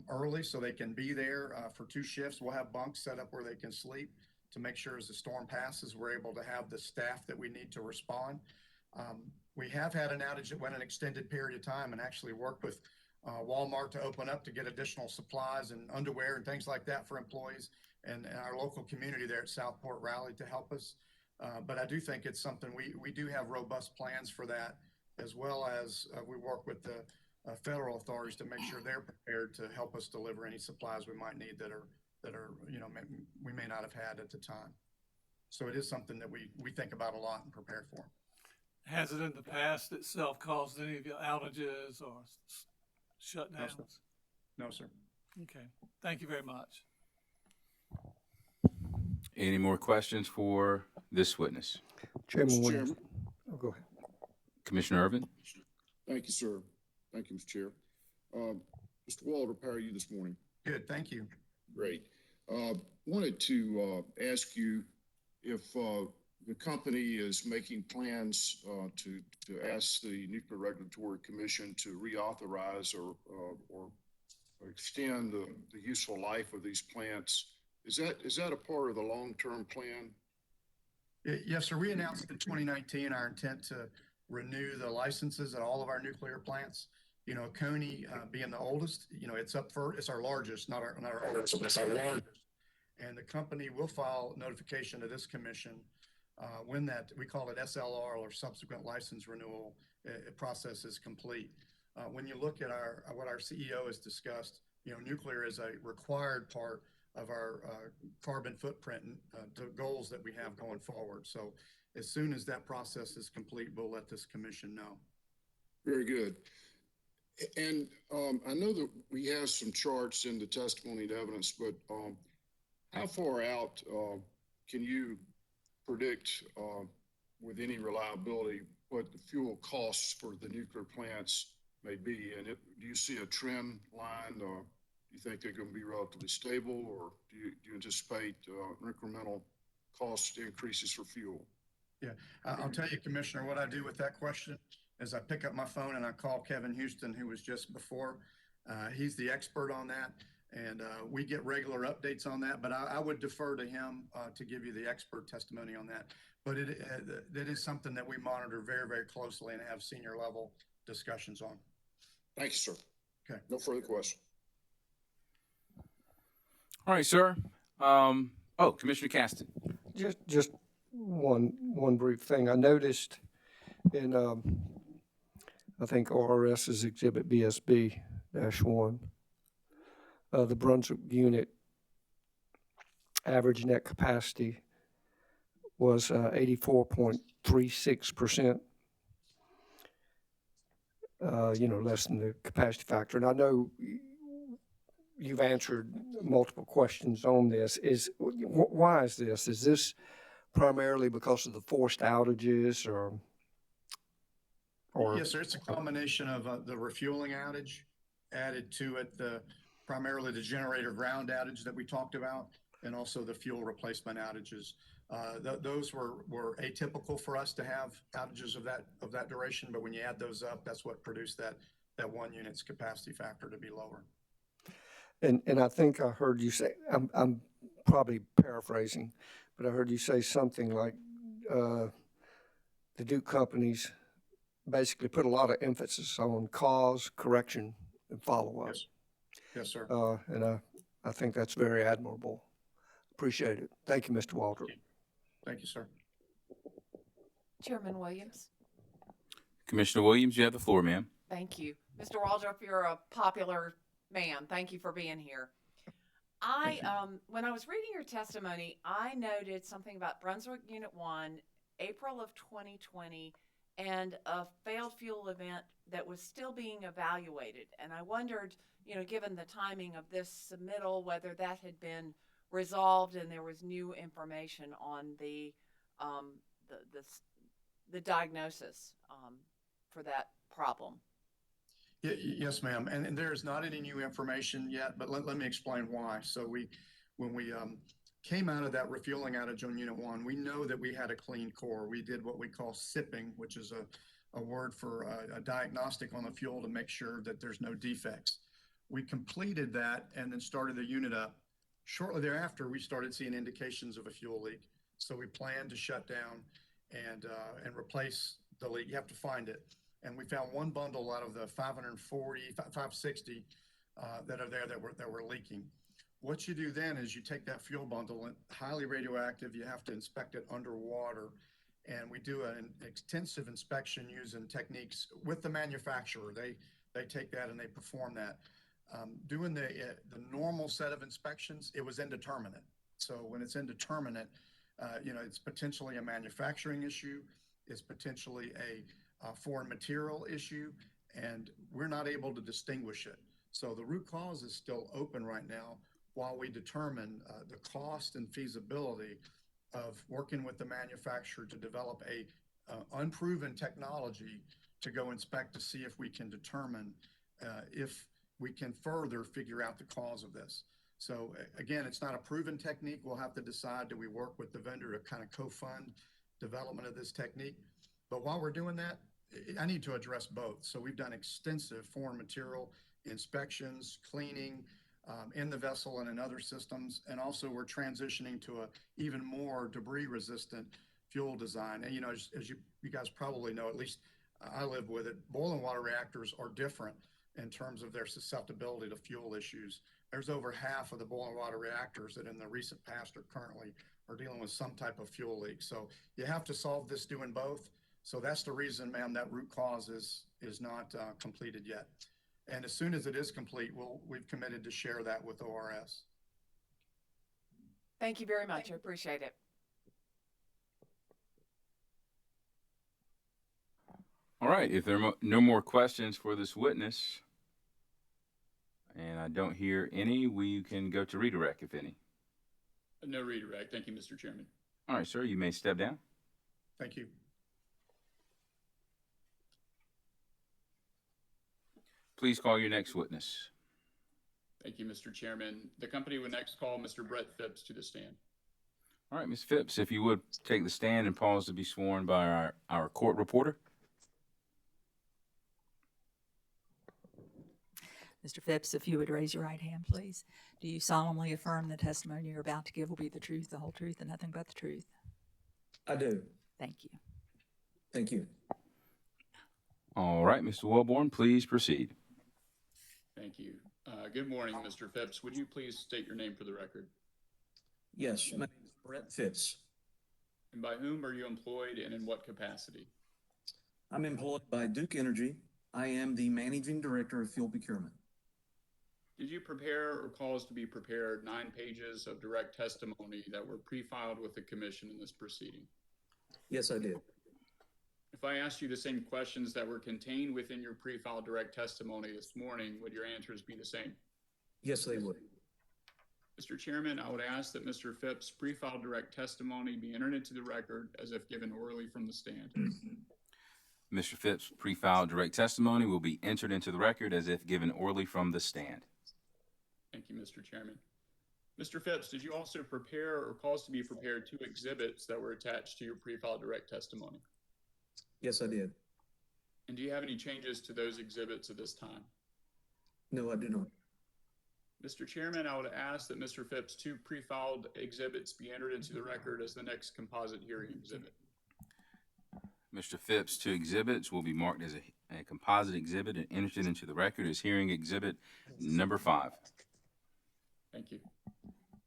early so they can be there for 2 shifts. We'll have bunks set up where they can sleep to make sure as the storm passes, we're able to have the staff that we need to respond. We have had an outage that went an extended period of time and actually worked with Walmart to open up to get additional supplies and underwear and things like that for employees, and our local community there at Southport rallied to help us. But I do think it's something we do have robust plans for that, as well as we work with the federal authorities to make sure they're prepared to help us deliver any supplies we might need that are we may not have had at the time. So it is something that we think about a lot and prepare for. Has it in the past itself caused any of your outages or shutdowns? No, sir. Okay, thank you very much. Any more questions for this witness? Chairman Mr. Williams. Chairman. Oh, go ahead. Commissioner Irvin? Thank you, sir. Thank you, Mr. Chair. Mr. Waldrop, how are you this morning? Good, thank you. Great. Wanted to ask you if the company is making plans to ask the Nuclear Regulatory Commission to reauthorize or extend the useful life of these plants. Is that a part of the long-term plan? Yes, sir. We announced in 2019 our intent to renew the licenses at all of our nuclear plants. Coney being the oldest, it's up for, it's our largest, not our oldest, but it's our largest. And the company will file notification to this commission when that, we call it SLR or subsequent license renewal process is complete. When you look at what our CEO has discussed, nuclear is a required part of our carbon footprint goals that we have going forward. So as soon as that process is complete, we'll let this commission know. Very good. And I know that we have some charts in the testimony and evidence, but how far out can you predict with any reliability what the fuel costs for the nuclear plants may be? And do you see a trend line? Do you think they're going to be relatively stable, or do you anticipate incremental cost increases for fuel? Yeah, I'll tell you, Commissioner, what I do with that question is I pick up my phone and I call Kevin Houston, who was just before. He's the expert on that, and we get regular updates on that, but I would defer to him to give you the expert testimony on that. But it is something that we monitor very, very closely and have senior level discussions on. Thank you, sir. Okay. No further questions. All right, sir. Commissioner Caston. Just one brief thing. I noticed in I think ORS's Exhibit BSB-1, the Brunswick unit average net capacity was 84.36%. Less than the capacity factor. And I know you've answered multiple questions on this. Why is this? Is this primarily because of the forced outages or? Yes, sir. It's a combination of the refueling outage added to it, primarily the generator ground outage that we talked about, and also the fuel replacement outages. Those were atypical for us to have outages of that duration, but when you add those up, that's what produced that one unit's capacity factor to be lower. And I think I heard you say, I'm probably paraphrasing, but I heard you say something like the Duke companies basically put a lot of emphasis on cause, correction, and follow-up. Yes. Yes, sir. And I think that's very admirable. Appreciate it. Thank you, Mr. Waldrop. Thank you, sir. Chairman Williams. Commissioner Williams, you have the floor, ma'am. Thank you. Mr. Waldrop, you're a popular man. Thank you for being here. When I was reading your testimony, I noted something about Brunswick Unit 1, April of 2020, and a failed fuel event that was still being evaluated. And I wondered, given the timing of this submittal, whether that had been resolved and there was new information on the diagnosis for that problem. Yes, ma'am. And there's not any new information yet, but let me explain why. So when we came out of that refueling outage on Unit 1, we know that we had a clean core. We did what we call sipping, which is a word for a diagnostic on the fuel to make sure that there's no defects. We completed that and then started the unit up. Shortly thereafter, we started seeing indications of a fuel leak. So we planned to shut down and replace the leak. You have to find it. And we found one bundle out of the 560 that are there that were leaking. What you do then is you take that fuel bundle, and highly radioactive, you have to inspect it underwater. And we do an extensive inspection using techniques with the manufacturer. They take that and they perform that. Doing the normal set of inspections, it was indeterminate. So when it's indeterminate, it's potentially a manufacturing issue. It's potentially a foreign material issue, and we're not able to distinguish it. So the root cause is still open right now while we determine the cost and feasibility of working with the manufacturer to develop a unproven technology to go inspect to see if we can determine if we can further figure out the cause of this. So again, it's not a proven technique. We'll have to decide, do we work with the vendor to kind of co-fund development of this technique? But while we're doing that, I need to address both. So we've done extensive foreign material inspections, cleaning in the vessel and in other systems. And also we're transitioning to a even more debris resistant fuel design. And, as you guys probably know, at least I live with it, boiling water reactors are different in terms of their susceptibility to fuel issues. There's over half of the boiling water reactors that in the recent past are dealing with some type of fuel leak. So you have to solve this doing both. So that's the reason, ma'am, that root cause is not completed yet. And as soon as it is complete, we've committed to share that with ORS. Thank you very much. I appreciate it. All right, if there are no more questions for this witness, and I don't hear any, we can go to redirect, if any. No redirect. Thank you, Mr. Chairman. All right, sir, you may step down. Thank you. Please call your next witness. Thank you, Mr. Chairman. The company would next call Mr. Brett Phipps to the stand. All right, Ms. Phipps, if you would take the stand and pause to be sworn by our court reporter. Mr. Phipps, if you would raise your right hand, please. Do you solemnly affirm the testimony you're about to give will be the truth, the whole truth, and nothing but the truth? I do. Thank you. Thank you. All right, Mr. Wellborn, please proceed. Thank you. Good morning, Mr. Phipps. Would you please state your name for the record? Yes, my name is Brett Phipps. And by whom are you employed and in what capacity? I'm employed by Duke Energy. I am the Managing Director of Fuel Procurement. Did you prepare or cause to be prepared 9 pages of direct testimony that were pre-filed with the commission in this proceeding? Yes, I did. If I asked you the same questions that were contained within your pre-filed direct testimony this morning, would your answers be the same? Yes, they would. Mr. Chairman, I would ask that Mr. Phipps' pre-filed direct testimony be entered into the record as if given orally from the stand. Mr. Phipps' pre-filed direct testimony will be entered into the record as if given orally from the stand. Thank you, Mr. Chairman. Mr. Phipps, did you also prepare or cause to be prepared 2 exhibits that were attached to your pre-filed direct testimony? Yes, I did. And do you have any changes to those exhibits at this time? No, I do not. Mr. Chairman, I would ask that Mr. Phipps' 2 pre-filed exhibits be entered into the record as the next composite hearing exhibit. Mr. Phipps' 2 exhibits will be marked as a composite exhibit and entered into the record as hearing exhibit number 5. Thank you.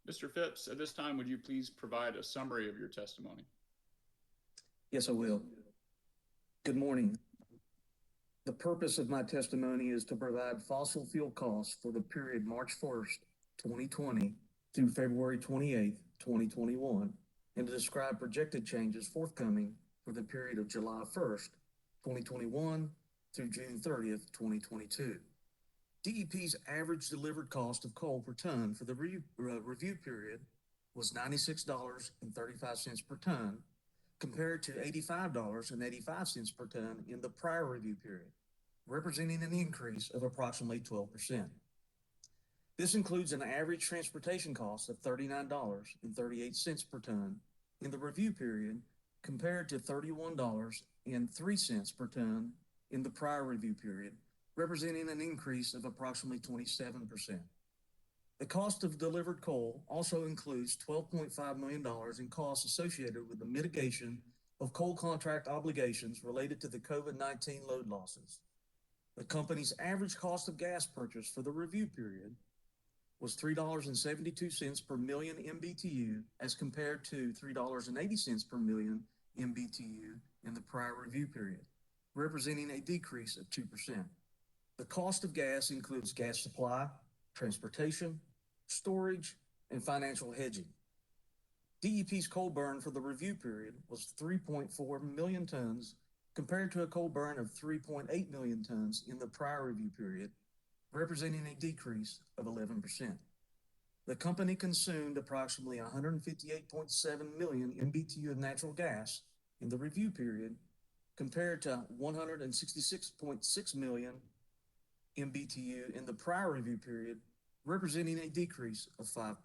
Mr. Phipps, at this time, would you please provide a summary of your testimony? Yes, I will. Good morning. The purpose of my testimony is to provide fossil fuel costs for the period March 1st, 2020 through February 28th, 2021, and to describe projected changes forthcoming for the period of July 1st, 2021 through June 30th, 2022. DEP's average delivered cost of coal per ton for the review period was $96.35 per ton, compared to $85.85 per ton in the prior review period, representing an increase of approximately 12%. This includes an average transportation cost of $39.38 per ton in the review period, compared to $31.03 per ton in the prior review period, representing an increase of approximately 27%. The cost of delivered coal also includes $12.5 million in costs associated with the mitigation of coal contract obligations related to the COVID-19 load losses. The company's average cost of gas purchase for the review period was $3.72 per million MBTU as compared to $3.80 per million MBTU in the prior review period, representing a decrease of 2%. The cost of gas includes gas supply, transportation, storage, and financial hedging. DEP's coal burn for the review period was 3.4 million tons compared to a coal burn of 3.8 million tons in the prior review period, representing a decrease of 11%. The company consumed approximately 158.7 million MBTU of natural gas in the review period compared to 166.6 million MBTU in the prior review period, representing a decrease of 5%.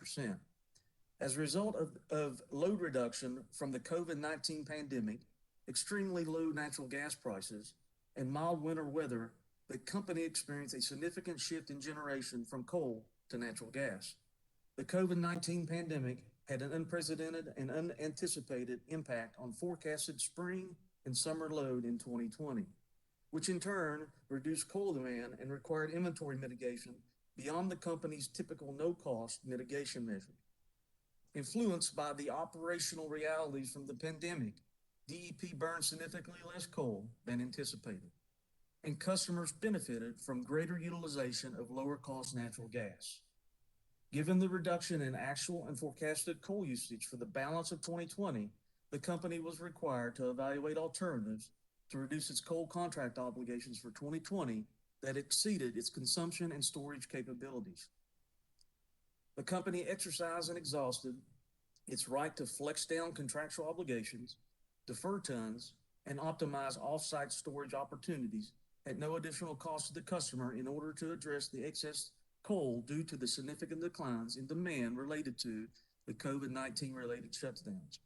As a result of load reduction from the COVID-19 pandemic, extremely low natural gas prices, and mild winter weather, the company experienced a significant shift in generation from coal to natural gas. The COVID-19 pandemic had an unprecedented and unanticipated impact on forecasted spring and summer load in 2020, which in turn reduced coal demand and required inventory mitigation beyond the company's typical no-cost mitigation measure. Influenced by the operational realities from the pandemic, DEP burned significantly less coal than anticipated, and customers benefited from greater utilization of lower-cost natural gas. Given the reduction in actual and forecasted coal usage for the balance of 2020, the company was required to evaluate alternatives to reduce its coal contract obligations for 2020 that exceeded its consumption and storage capabilities. The company exercised and exhausted its right to flex down contractual obligations, defer tons, and optimize off-site storage opportunities at no additional cost to the customer in order to address the excess coal due to the significant declines in demand related to the COVID-19 related shutdowns.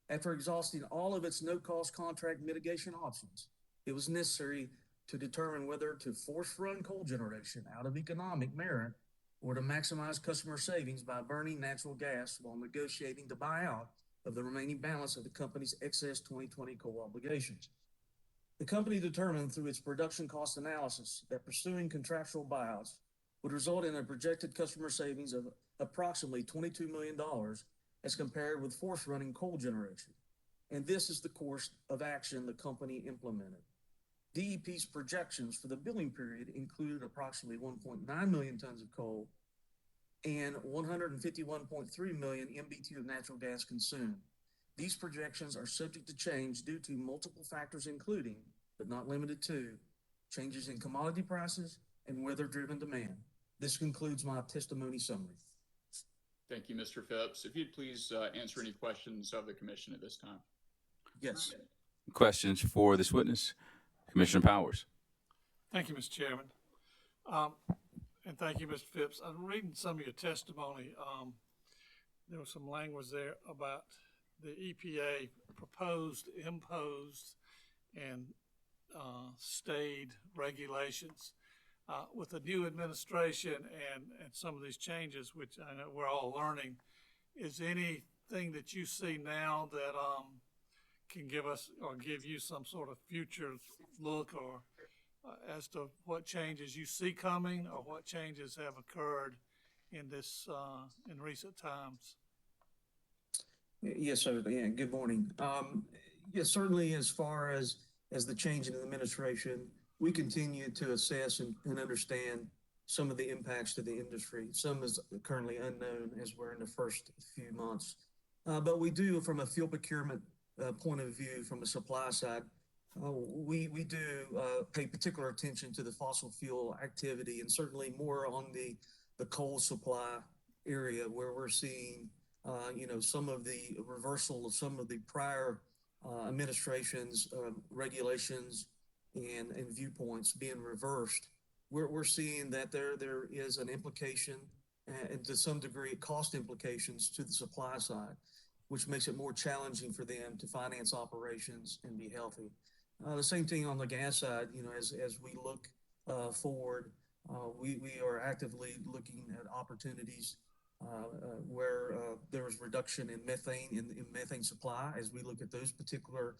After exhausting all of its no-cost contract mitigation options, it was necessary to determine whether to force run coal generation out of economic merit or to maximize customer savings by burning natural gas while negotiating the buyout of the remaining balance of the company's excess 2020 coal obligations. The company determined through its production cost analysis that pursuing contractual buyouts would result in a projected customer savings of approximately $22 million as compared with forced running coal generation. And this is the course of action the company implemented. DEP's projections for the billing period included approximately 1.9 million tons of coal and 151.3 million MBTU of natural gas consumed. These projections are subject to change due to multiple factors including, but not limited to, changes in commodity prices and weather-driven demand. This concludes my testimony summary. Thank you, Mr. Phipps. If you'd please answer any questions of the commission at this time. Yes. Questions for this witness? Commissioner Powers. Thank you, Mr. Chairman. And thank you, Mr. Phipps. I'm reading some of your testimony. There was some language there about the EPA proposed, imposed, and stayed regulations. With the new administration and some of these changes, which I know we're all learning, is anything that you see now that can give us or give you some sort of future look or as to what changes you see coming or what changes have occurred in this in recent times? Yes, sir. Yeah, good morning. Yes, certainly as far as the change in the administration, we continue to assess and understand some of the impacts to the industry. Some is currently unknown as we're in the first few months. But we do, from a fuel procurement point of view, from a supply side, We do pay particular attention to the fossil fuel activity, and certainly more on the coal supply area where we're seeing, some of the reversal of some of the prior administration's regulations and viewpoints being reversed. We're seeing that there is an implication and to some degree cost implications to the supply side, which makes it more challenging for them to finance operations and be healthy. The same thing on the gas side, as we look forward, we are actively looking at opportunities where there is reduction in methane supply as we look at those particular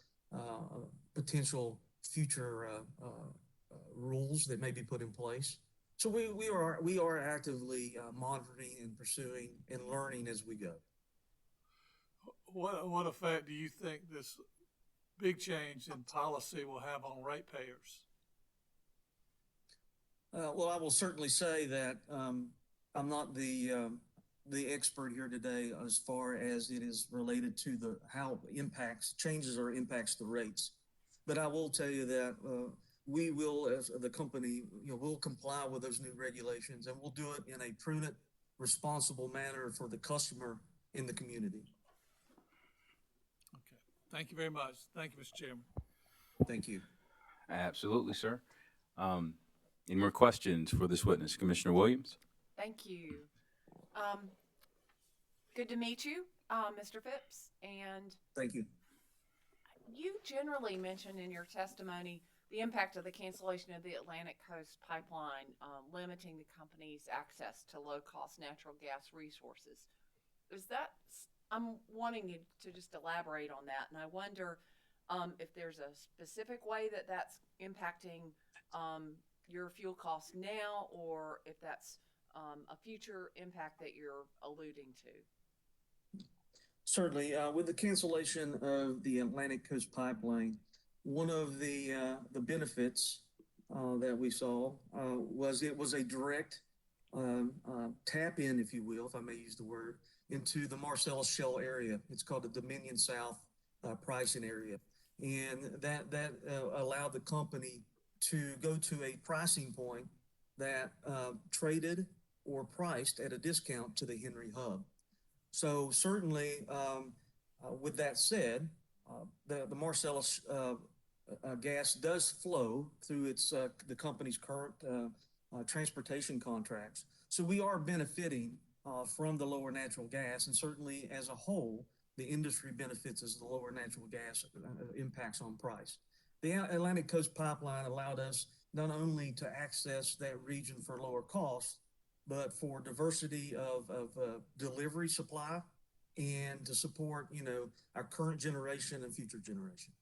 potential future rules that may be put in place. So we are actively monitoring and pursuing and learning as we go. What effect do you think this big change in policy will have on ratepayers? Well, I will certainly say that I'm not the expert here today as far as it is related to how changes or impacts the rates. But I will tell you that we will, as the company, will comply with those new regulations, and we'll do it in a prudent, responsible manner for the customer in the community. Okay. Thank you very much. Thank you, Mr. Chairman. Thank you. Absolutely, sir. Any more questions for this witness? Commissioner Williams? Thank you. Good to meet you, Mr. Phipps. And thank you. You generally mentioned in your testimony the impact of the cancellation of the Atlantic Coast Pipeline, limiting the company's access to low-cost natural gas resources. I'm wanting you to just elaborate on that, and I wonder if there's a specific way that that's impacting your fuel costs now, or if that's a future impact that you're alluding to. Certainly, with the cancellation of the Atlantic Coast Pipeline, one of the benefits that we saw was it was a direct tap in, if you will, if I may use the word, into the Marcellus Shale area. It's called the Dominion South pricing area, and that allowed the company to go to a pricing point that traded or priced at a discount to the Henry Hub. So certainly, with that said, the Marcellus gas does flow through the company's current transportation contracts. So we are benefiting from the lower natural gas, and certainly as a whole, the industry benefits as the lower natural gas impacts on price. The Atlantic Coast Pipeline allowed us not only to access that region for lower costs, but for diversity of delivery supply and to support, our current generation and future generation.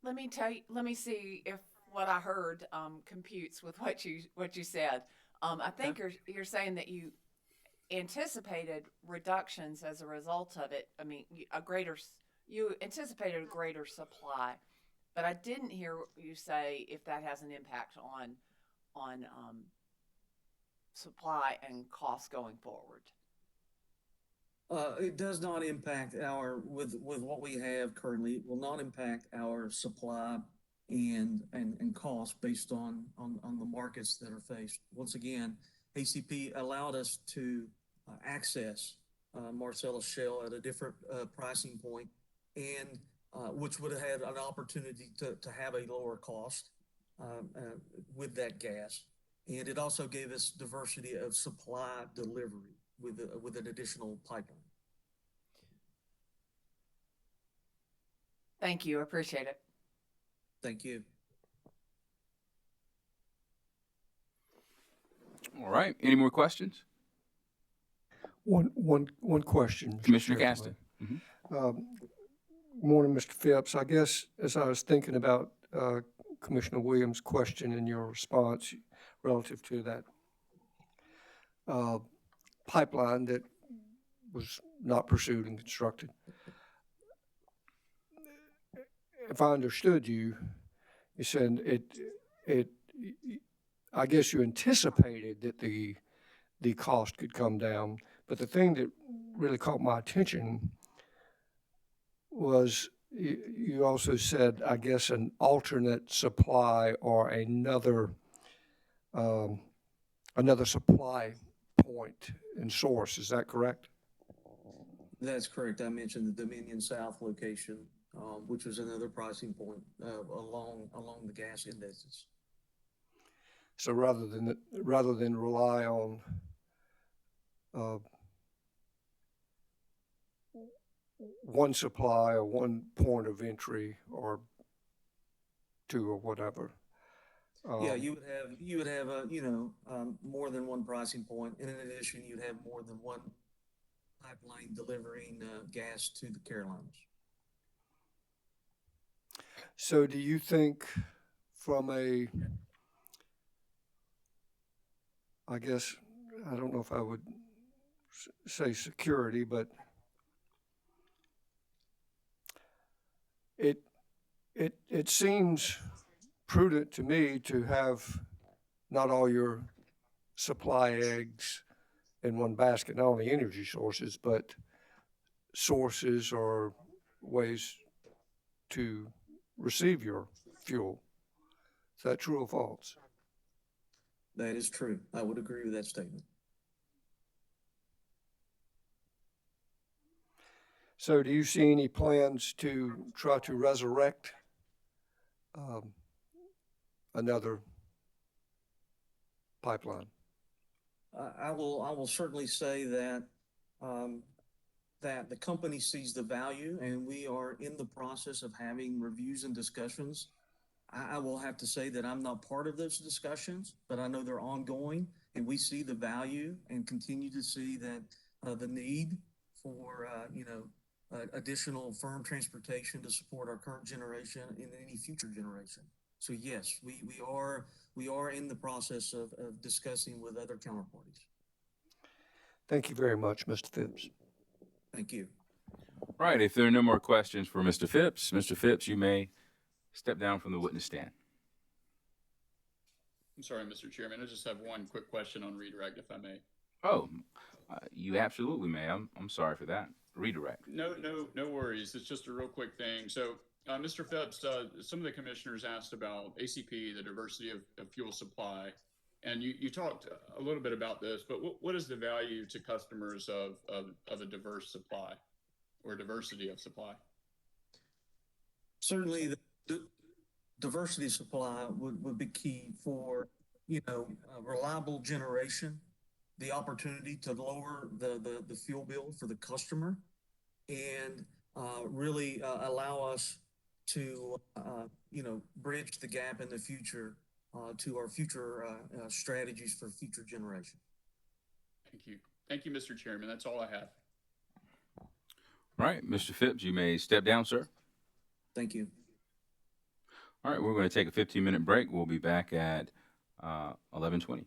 Let me see if what I heard computes with what you said. I think you're saying that you anticipated reductions as a result of it. I mean, you anticipated a greater supply, but I didn't hear you say if that has an impact on supply and costs going forward. It does not impact with what we have currently. It will not impact our supply and cost based on the markets that are faced. Once again, ACP allowed us to access Marcellus Shale at a different pricing point, and which would have had an opportunity to have a lower cost with that gas. And it also gave us diversity of supply delivery with an additional pipeline. Thank you. I appreciate it. Thank you. All right. Any more questions? One question, Commissioner Gaston. Morning, Mr. Phipps. I guess as I was thinking about Commissioner Williams' question and your response relative to that pipeline that was not pursued and constructed, if I understood you, you said I guess you anticipated that the cost could come down, but the thing that really caught my attention was you also said, I guess, an alternate supply or another supply point and source. Is that correct? That's correct. I mentioned the Dominion South location, which was another pricing point along the gas indexes. So rather than rely on one supply or one point of entry or two or whatever. Yeah, you would have more than one pricing point, and in addition, you'd have more than one pipeline delivering gas to the Carolinas. So do you think from I guess, I don't know if I would say security, but it seems prudent to me to have not all your supply eggs in one basket, not only energy sources, but sources or ways to receive your fuel. Is that true or false? That is true. I would agree with that statement. So do you see any plans to try to resurrect another pipeline? I will certainly say that that the company sees the value, and we are in the process of having reviews and discussions. I will have to say that I'm not part of those discussions, but I know they're ongoing, and we see the value and continue to see that the need for additional firm transportation to support our current generation and any future generation. So yes, we are in the process of discussing with other counterparties. Thank you very much, Mr. Phipps. Thank you. Right. If there are no more questions for Mr. Phipps, you may step down from the witness stand. I'm sorry, Mr. Chairman. I just have one quick question on redirect, if I may. Oh, you absolutely may. I'm sorry for that. Redirect. No worries. It's just a real quick thing. So, Mr. Phipps, some of the commissioners asked about ACP, the diversity of fuel supply, and you talked a little bit about this. But what is the value to customers of a diverse supply or diversity of supply? Certainly, the diversity of supply would be key for reliable generation, the opportunity to lower the fuel bill for the customer, and really allow us to bridge the gap in the future to our future strategies for future generation. Thank you, Mr. Chairman. That's all I have. All right, Mr. Phipps, you may step down, sir. Thank you. All right, we're going to take a 15-minute break. We'll be back at 11:20.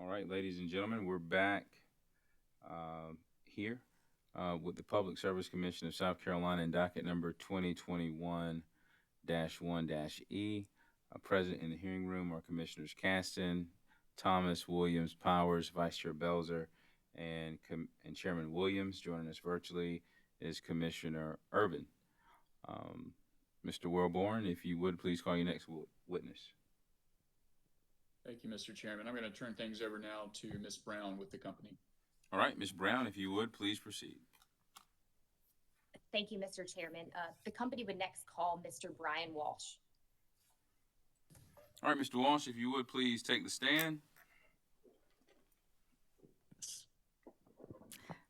All right, ladies and gentlemen, we're back here with the Public Service Commission of South Carolina in docket number 2021-1-E. Present in the hearing room are Commissioners Caston, Thomas, Williams, Powers, Vice Chair Belzer, and Chairman Williams. Joining us virtually is Commissioner Urban. Mr. Welborn, if you would, please call your next witness. Thank you, Mr. Chairman. I'm going to turn things over now to Ms. Brown with the company. All right, Ms. Brown, if you would, please proceed. Thank you, Mr. Chairman. The company would next call Mr. Brian Walsh. All right, Mr. Walsh, if you would, please take the stand.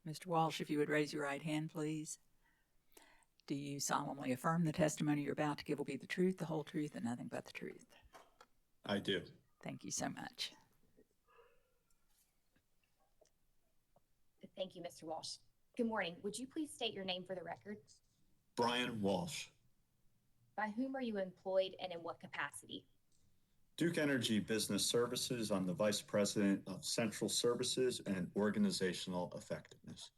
Mr. Walsh, if you would raise your right hand, please. Do you solemnly affirm the testimony you're about to give will be the truth, the whole truth, and nothing but the truth? I do. Thank you so much. Thank you, Mr. Walsh. Good morning. Would you please state your name for the record? Brian Walsh. By whom are you employed and in what capacity? Duke Energy Business Services. I'm the Vice President of Central Services and Organizational Effectiveness.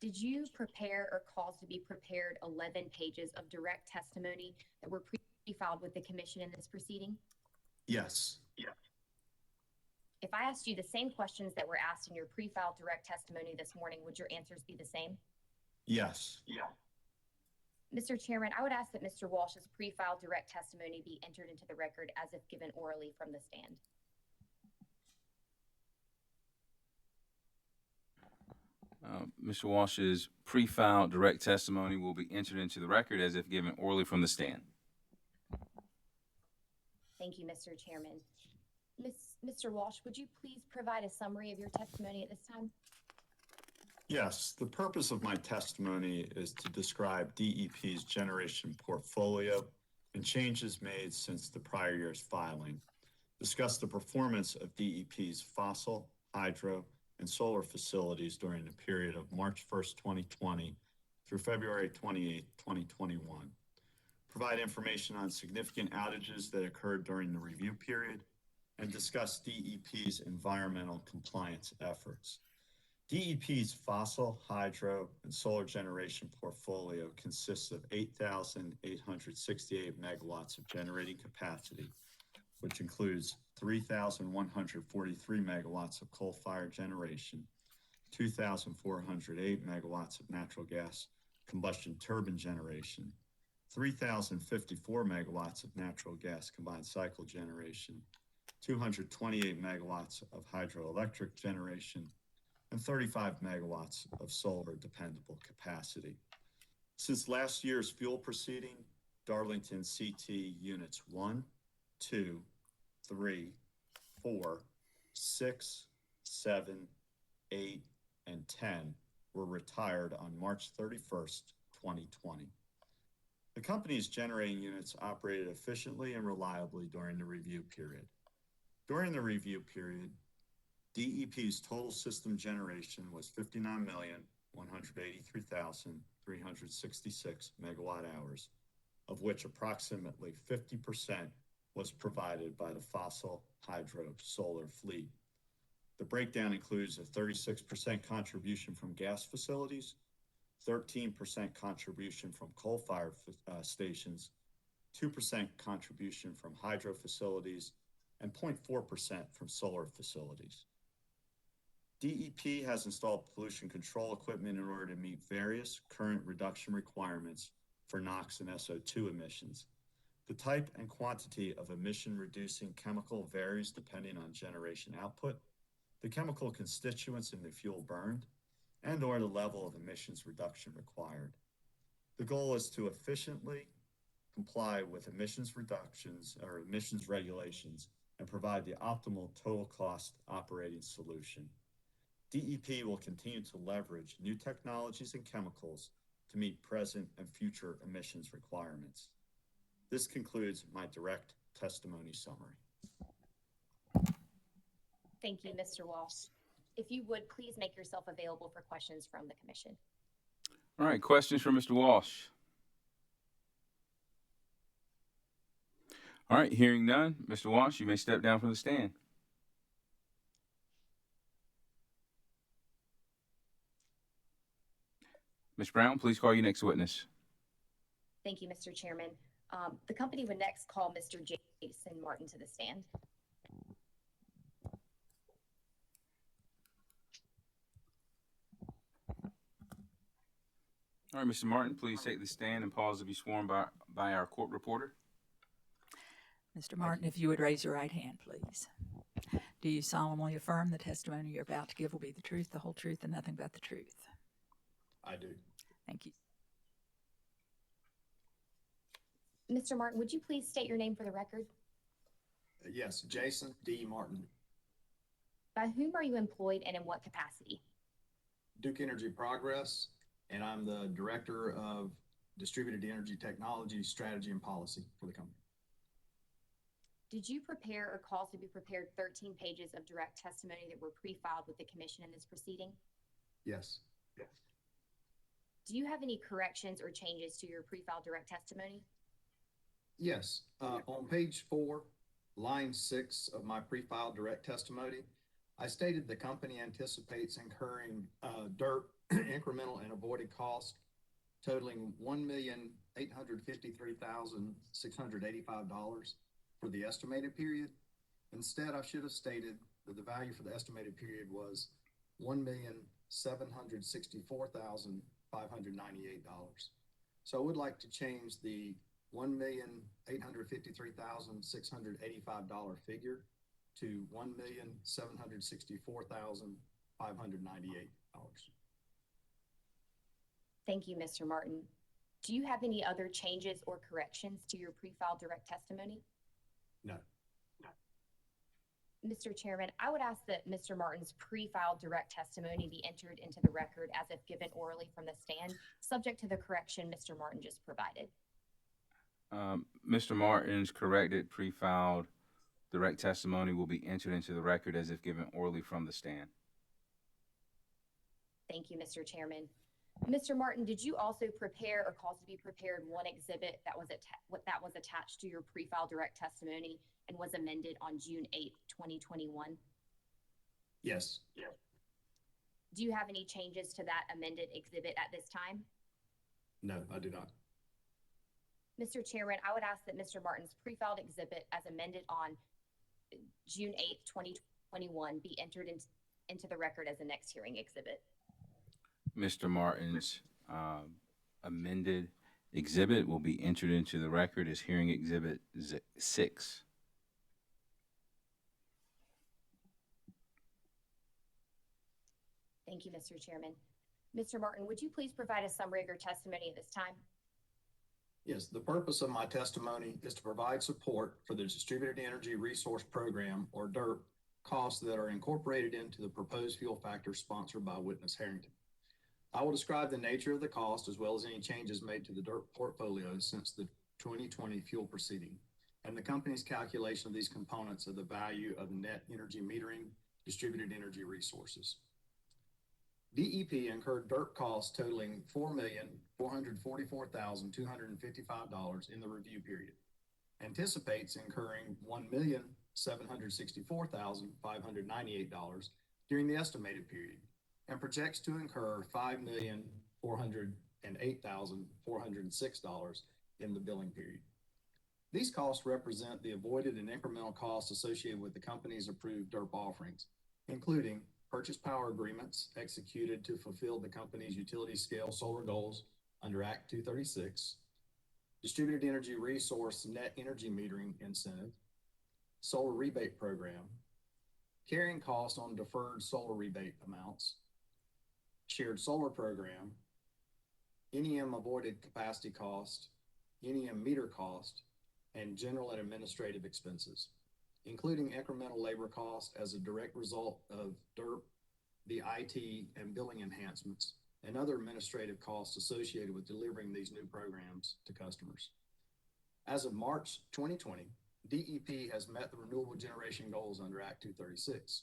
Did you prepare or cause to be prepared 11 pages of direct testimony that were pre-filed with the commission in this proceeding? Yes. If I asked you the same questions that were asked in your pre-filed direct testimony this morning, would your answers be the same? Yes. Mr. Chairman, I would ask that Mr. Walsh's pre-filed direct testimony be entered into the record as if given orally from the stand. Mr. Walsh's pre-filed direct testimony will be entered into the record as if given orally from the stand. Thank you, Mr. Chairman. Mr. Walsh, would you please provide a summary of your testimony at this time? Yes. The purpose of my testimony is to describe DEP's generation portfolio and changes made since the prior year's filing, discuss the performance of DEP's fossil, hydro, and solar facilities during the period of March 1st, 2020 through February 28th, 2021, provide information on significant outages that occurred during the review period, and discuss DEP's environmental compliance efforts. DEP's fossil, hydro, and solar generation portfolio consists of 8,868 megawatts of generating capacity, which includes 3,143 megawatts of coal-fired generation, 2,408 megawatts of natural gas combustion turbine generation, 3,054 megawatts of natural gas combined cycle generation, 228 megawatts of hydroelectric generation, and 35 megawatts of solar dependable capacity. Since last year's fuel proceeding, Darlington CT Units 1, 2, 3, 4, 6, 7, 8, and 10 were retired on March 31st, 2020. The company's generating units operated efficiently and reliably during the review period. During the review period, DEP's total system generation was 59,183,366 megawatt hours, of which approximately 50% was provided by the fossil, hydro, solar fleet. The breakdown includes a 36% contribution from gas facilities, 13% contribution from coal-fired stations, 2% contribution from hydro facilities, and 0.4% from solar facilities. DEP has installed pollution control equipment in order to meet various current reduction requirements for NOx and SO2 emissions. The type and quantity of emission-reducing chemical varies depending on generation output, the chemical constituents in the fuel burned, and/or the level of emissions reduction required. The goal is to efficiently comply with emissions reductions or emissions regulations and provide the optimal total cost operating solution. DEP will continue to leverage new technologies and chemicals to meet present and future emissions requirements. This concludes my direct testimony summary. Thank you, Mr. Walsh. If you would, please make yourself available for questions from the commission. All right, questions for Mr. Walsh? All right, hearing none, Mr. Walsh, you may step down from the stand. Ms. Brown, please call your next witness. Thank you, Mr. Chairman. The company would next call Mr. Jason Martin to the stand. All right, Mr. Martin, please take the stand and pause to be sworn by our court reporter. Mr. Martin, if you would raise your right hand, please. Do you solemnly affirm the testimony you're about to give will be the truth, the whole truth, and nothing but the truth? I do. Thank you. Mr. Martin, would you please state your name for the record? Yes, Jason D. Martin, By whom are you employed and in what capacity? Duke Energy Progress, and I'm the Director of Distributed Energy Technology, Strategy, and Policy for the company. Did you prepare or cause to be prepared 13 pages of direct testimony that were pre-filed with the commission in this proceeding? Yes. Do you have any corrections or changes to your pre-filed direct testimony? Yes, on page 4, line 6 of my pre-filed direct testimony, I stated the company anticipates incurring DERP incremental and avoided cost totaling $1,853,685 for the estimated period. Instead, I should have stated that the value for the estimated period was $1,764,598. So I would like to change the $1,853,685 figure to $1,764,598. Thank you, Mr. Martin. Do you have any other changes or corrections to your pre-filed direct testimony? No. Mr. Chairman, I would ask that Mr. Martin's pre-filed direct testimony be entered into the record as if given orally from the stand, subject to the correction Mr. Martin just provided. Mr. Martin's corrected pre-filed direct testimony will be entered into the record as if given orally from the stand. Thank you, Mr. Chairman. Mr. Martin, did you also prepare or cause to be prepared one exhibit that was attached to your pre-filed direct testimony and was amended on June 8th, 2021? Yes. Do you have any changes to that amended exhibit at this time? No, I do not. Mr. Chairman, I would ask that Mr. Martin's pre-filed exhibit as amended on June 8th, 2021 be entered into the record as a next hearing exhibit. Mr. Martin's amended exhibit will be entered into the record as hearing exhibit 6. Thank you, Mr. Chairman. Mr. Martin, would you please provide a summary of your testimony at this time? Yes, the purpose of my testimony is to provide support for the Distributed Energy Resource Program, or DERP, costs that are incorporated into the proposed fuel factor sponsored by Witness Harrington. I will describe the nature of the cost as well as any changes made to the DERP portfolio since the 2020 fuel proceeding, and the company's calculation of these components of the value of net energy metering distributed energy resources. DEP incurred DERP costs totaling $4,444,255 in the review period, anticipates incurring $1,764,598 during the estimated period, and projects to incur $5,408,406 in the billing period. These costs represent the avoided and incremental costs associated with the company's approved DERP offerings, including purchase power agreements executed to fulfill the company's utility scale solar goals under Act 236, distributed energy resource net energy metering incentive, solar rebate program, carrying costs on deferred solar rebate amounts, shared solar program, NEM avoided capacity cost, NEM meter cost, and general and administrative expenses, including incremental labor cost as a direct result of DERP, the IT and billing enhancements, and other administrative costs associated with delivering these new programs to customers. As of March 2020, DEP has met the renewable generation goals under Act 236.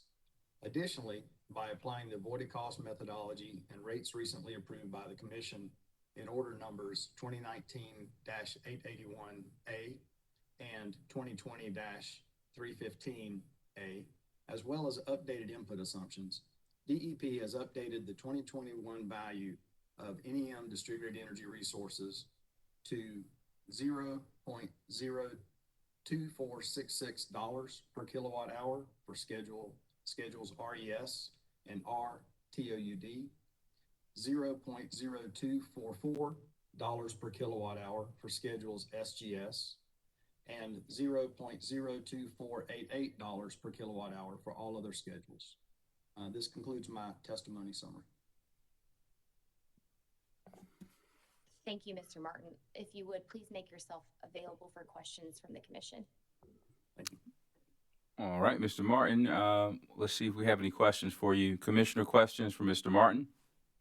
Additionally, by applying the avoided cost methodology and rates recently approved by the Commission in order numbers 2019-881A and 2020-315A, as well as updated input assumptions, DEP has updated the 2021 value of NEM Distributed Energy Resources to $0.02466 per kilowatt hour for schedules RES and RTOUD, $0.0244 per kilowatt hour for schedules SGS, and $0.02488 per kilowatt hour for all other schedules. This concludes my testimony summary. Thank you, Mr. Martin. If you would, please make yourself available for questions from the commission. Thank you. All right, Mr. Martin, let's see if we have any questions for you. Commissioner questions for Mr. Martin?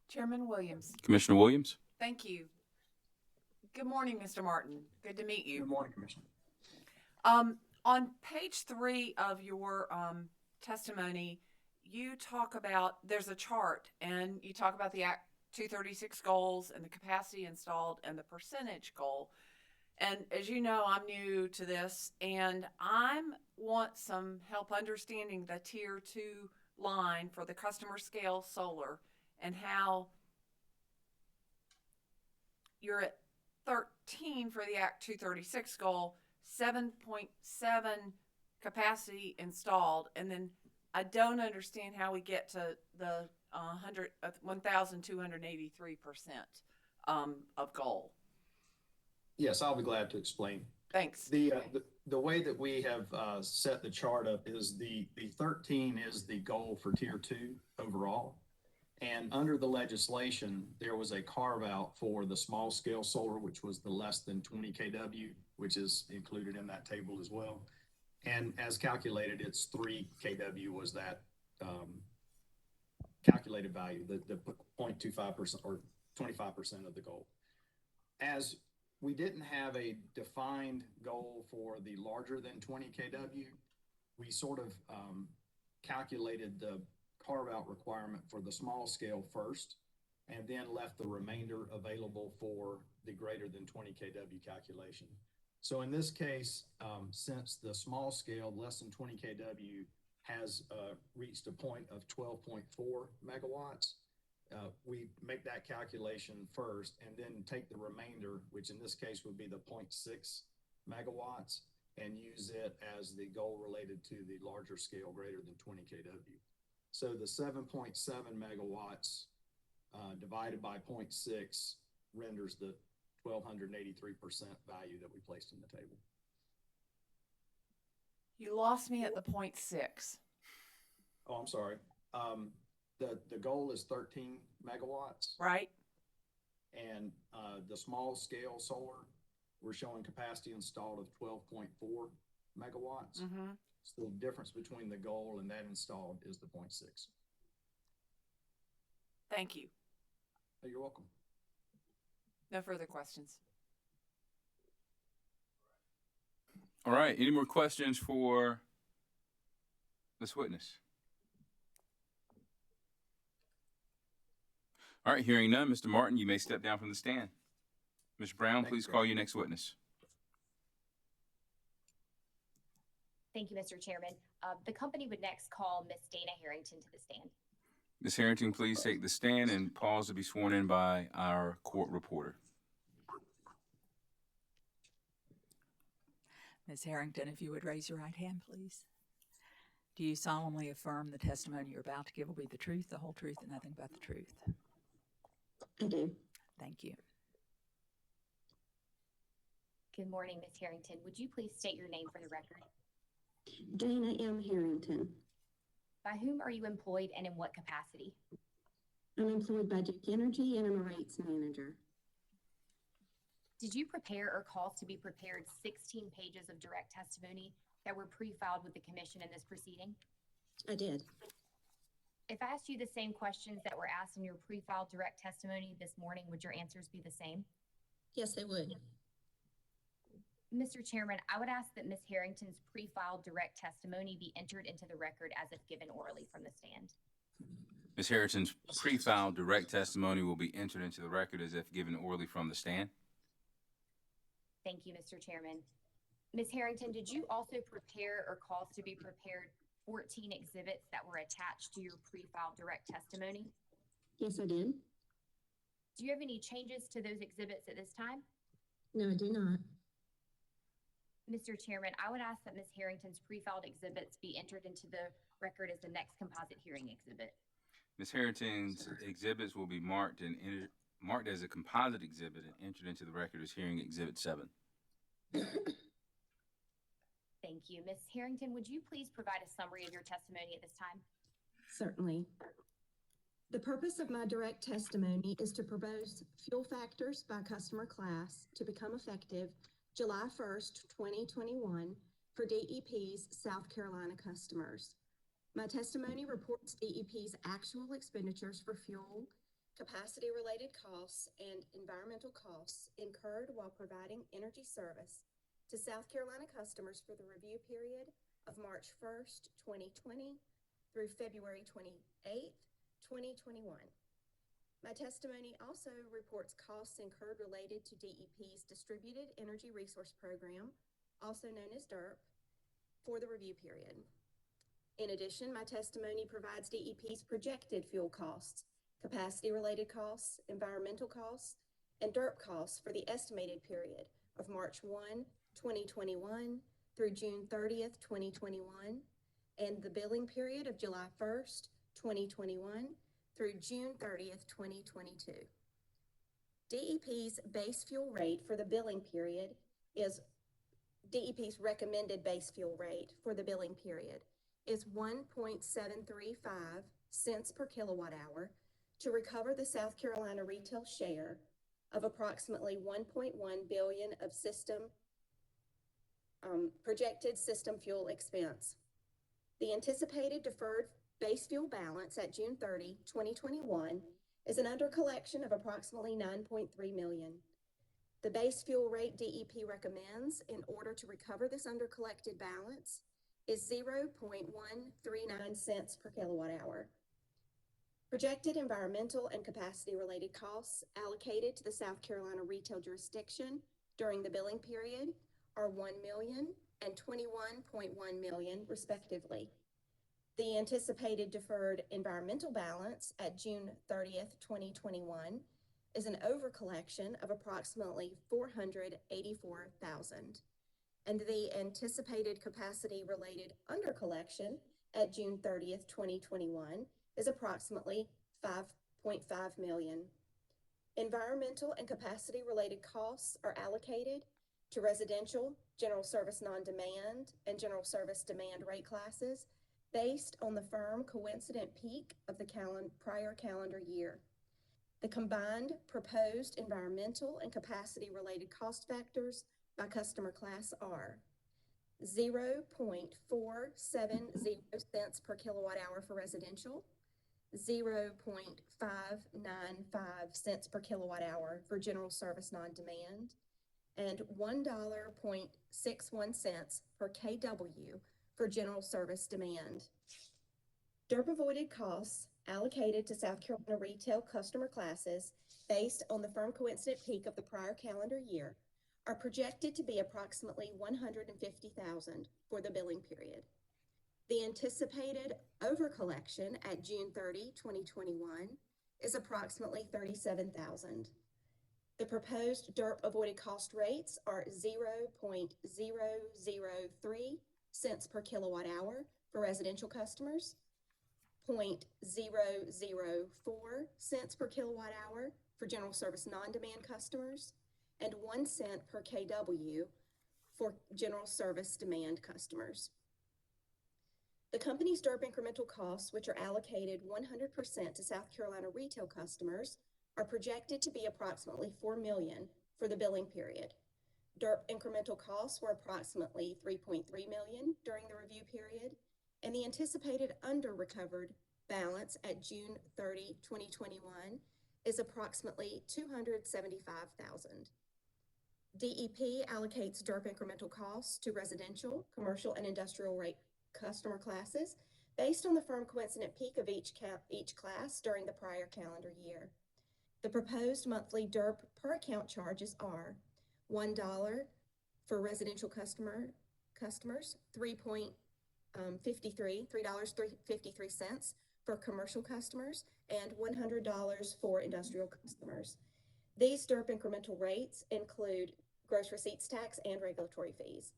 Chairman Williams. Commissioner Williams? Thank you. Good morning, Mr. Martin. Good to meet you. Good morning, Commissioner. On page 3 of your testimony, you talk about, there's a chart, and you talk about the Act 236 goals and the capacity installed and the percentage goal. And as you know, I'm new to this, and I want some help understanding the tier 2 line for the customer scale solar and how you're at 13 for the Act 236 goal, 7.7 capacity installed, and then I don't understand how we get to the 1,283% of goal. Yes, I'll be glad to explain. Thanks. The way that we have set the chart up is the 13 is the goal for tier 2 overall. And under the legislation, there was a carve out for the small scale solar, which was the less than 20 kW, which is included in that table as well. And as calculated, it's 3 kW was that calculated value, the 0.25% or 25% of the goal. As we didn't have a defined goal for the larger than 20 kW, we sort of calculated the carve-out requirement for the small scale first, and then left the remainder available for the greater than 20 kW calculation. So in this case, since the small scale, less than 20 kW, has reached a point of 12.4 megawatts, we make that calculation first and then take the remainder, which in this case would be the 0.6 megawatts, and use it as the goal related to the larger scale greater than 20 kW. So the 7.7 megawatts divided by 0.6 renders the 1,283% value that we placed in the table. You lost me at the 0.6. Oh, I'm sorry. The goal is 13 megawatts. Right. And the small scale solar, we're showing capacity installed of 12.4 megawatts. Mm-hmm. So the difference between the goal and that installed is the 0.6. Thank you. Oh, you're welcome. No further questions. All right, any more questions for this witness? All right, hearing none, Mr. Martin, you may step down from the stand. Ms. Brown, please call your next witness. Thank you, Mr. Chairman. The company would next call Ms. Dana Harrington to the stand. Ms. Harrington, please take the stand and pause to be sworn in by our court reporter. Ms. Harrington, if you would raise your right hand, please. Do you solemnly affirm the testimony you're about to give will be the truth, the whole truth, and nothing but the truth? I do. Thank you. Good morning, Ms. Harrington. Would you please state your name for the record? Dana M. Harrington. By whom are you employed and in what capacity? I'm employed by Duke Energy and I'm a rates manager. Did you prepare or cause to be prepared 16 pages of direct testimony that were pre-filed with the commission in this proceeding? I did. If I asked you the same questions that were asked in your pre-filed direct testimony this morning, would your answers be the same? Yes, they would. Mr. Chairman, I would ask that Ms. Harrington's pre-filed direct testimony be entered into the record as if given orally from the stand. Ms. Harrington's pre-filed direct testimony will be entered into the record as if given orally from the stand. Thank you, Mr. Chairman. Ms. Harrington, did you also prepare or cause to be prepared 14 exhibits that were attached to your pre-filed direct testimony? Yes, I did. Do you have any changes to those exhibits at this time? No, I do not. Mr. Chairman, I would ask that Ms. Harrington's pre-filed exhibits be entered into the record as the next composite hearing exhibit. Ms. Harrington's exhibits will be marked marked as a composite exhibit and entered into the record as hearing exhibit 7. Thank you. Ms. Harrington, would you please provide a summary of your testimony at this time? Certainly. The purpose of my direct testimony is to propose fuel factors by customer class to become effective July 1st, 2021 for DEP's South Carolina customers. My testimony reports DEP's actual expenditures for fuel, capacity-related costs, and environmental costs incurred while providing energy service to South Carolina customers for the review period of March 1st, 2020 through February 28th, 2021. My testimony also reports costs incurred related to DEP's Distributed Energy Resource Program, also known as DERP, for the review period. In addition, my testimony provides DEP's projected fuel costs, capacity-related costs, environmental costs, and DERP costs for the estimated period of March 1, 2021 through June 30th, 2021, and the billing period of July 1st, 2021 through June 30th, 2022. DEP's base fuel rate for the billing period is DEP's recommended base fuel rate for the billing period is 1.735 cents per kilowatt hour to recover the South Carolina retail share of approximately 1.1 billion of projected system fuel expense. The anticipated deferred base fuel balance at June 30, 2021 is an under collection of approximately 9.3 million. The base fuel rate DEP recommends in order to recover this under collected balance is 0.139 cents per kilowatt hour. Projected environmental and capacity related costs allocated to the South Carolina retail jurisdiction during the billing period are 1 million and 21.1 million respectively. The anticipated deferred environmental balance at June 30th, 2021 is an over collection of approximately 484,000. And the anticipated capacity related under collection at June 30th, 2021 is approximately 5.5 million. Environmental and capacity related costs are allocated to residential, general service non-demand, and general service demand rate classes based on the firm coincident peak of the prior calendar year. The combined proposed environmental and capacity related cost factors by customer class are 0.470 cents per kilowatt hour for residential, 0.595 cents per kilowatt hour for general service non-demand, and $1.61 per kW for general service demand. DERP avoided costs allocated to South Carolina retail customer classes based on the firm coincident peak of the prior calendar year are projected to be approximately 150,000 for the billing period. The anticipated over collection at June 30, 2021 is approximately 37,000. The proposed DERP avoided cost rates are 0.003 cents per kilowatt hour for residential customers, 0.004 cents per kilowatt hour for general service non-demand customers, and 1 cent per kW for general service demand customers. The company's DERP incremental costs, which are allocated 100% to South Carolina retail customers, are projected to be approximately 4 million for the billing period. DERP incremental costs were approximately 3.3 million during the review period, and the anticipated under-recovered balance at June 30, 2021 is approximately 275,000. DEP allocates DERP incremental costs to residential, commercial, and industrial rate customer classes based on the firm coincident peak of each class during the prior calendar year. The proposed monthly DERP per account charges are $1 for residential customers, $3.53 for commercial customers, and $100 for industrial customers. These DERP incremental rates include gross receipts tax and regulatory fees.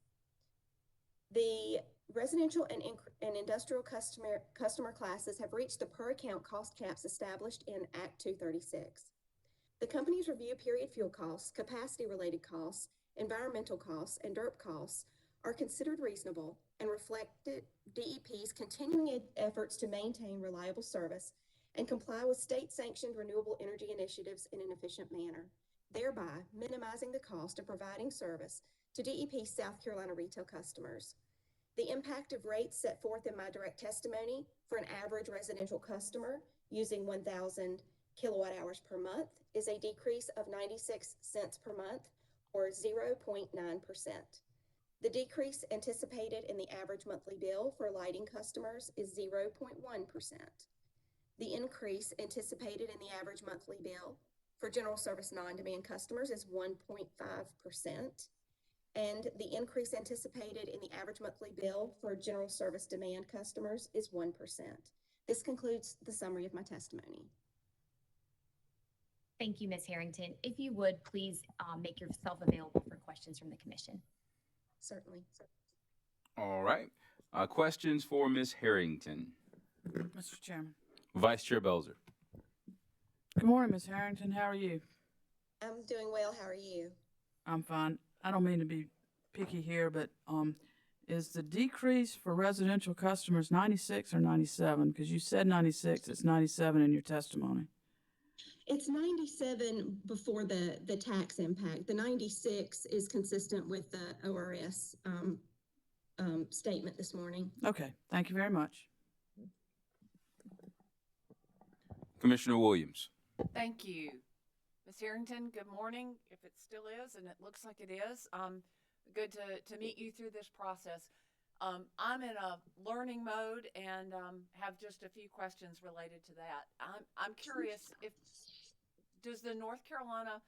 The residential and industrial customer classes have reached the per account cost caps established in Act 236. The company's review period fuel costs, capacity related costs, environmental costs, and DERP costs are considered reasonable and reflected DEP's continuing efforts to maintain reliable service and comply with state-sanctioned renewable energy initiatives in an efficient manner, thereby minimizing the cost of providing service to DEP's South Carolina retail customers. The impact of rates set forth in my direct testimony for an average residential customer using 1,000 kilowatt hours per month is a decrease of 96 cents per month, or 0.9%. The decrease anticipated in the average monthly bill for lighting customers is 0.1%. The increase anticipated in the average monthly bill for general service non-demand customers is 1.5%. And the increase anticipated in the average monthly bill for general service demand customers is 1%. This concludes the summary of my testimony. Thank you, Ms. Harrington. If you would, please make yourself available for questions from the commission. Certainly. All right. Questions for Ms. Harrington? Mr. Chairman. Vice Chair Belzer. Good morning, Ms. Harrington. How are you? I'm doing well. How are you? I'm fine. I don't mean to be picky here, but is the decrease for residential customers 96 or 97? Because you said 96, it's 97 in your testimony. It's 97 before the tax impact. The 96 is consistent with the ORS statement this morning. Okay, thank you very much. Commissioner Williams. Thank you. Ms. Harrington, good morning, if it still is, and it looks like it is. Good to meet you through this process. I'm in a learning mode and have just a few questions related to that. I'm curious, does the North Carolina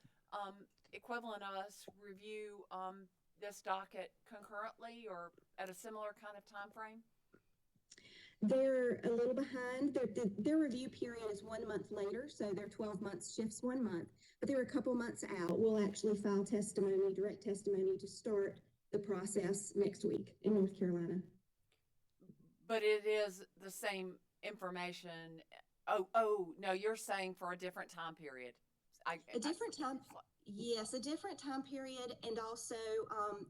equivalent us review this docket concurrently or at a similar kind of time frame? They're a little behind. Their review period is 1 month later, so their 12 months shifts 1 month, but they're a couple months out. We'll actually file testimony, direct testimony, to start the process next week in North Carolina. But it is the same information. Oh, no, you're saying for a different time period. A different time, yes, a different time period, and also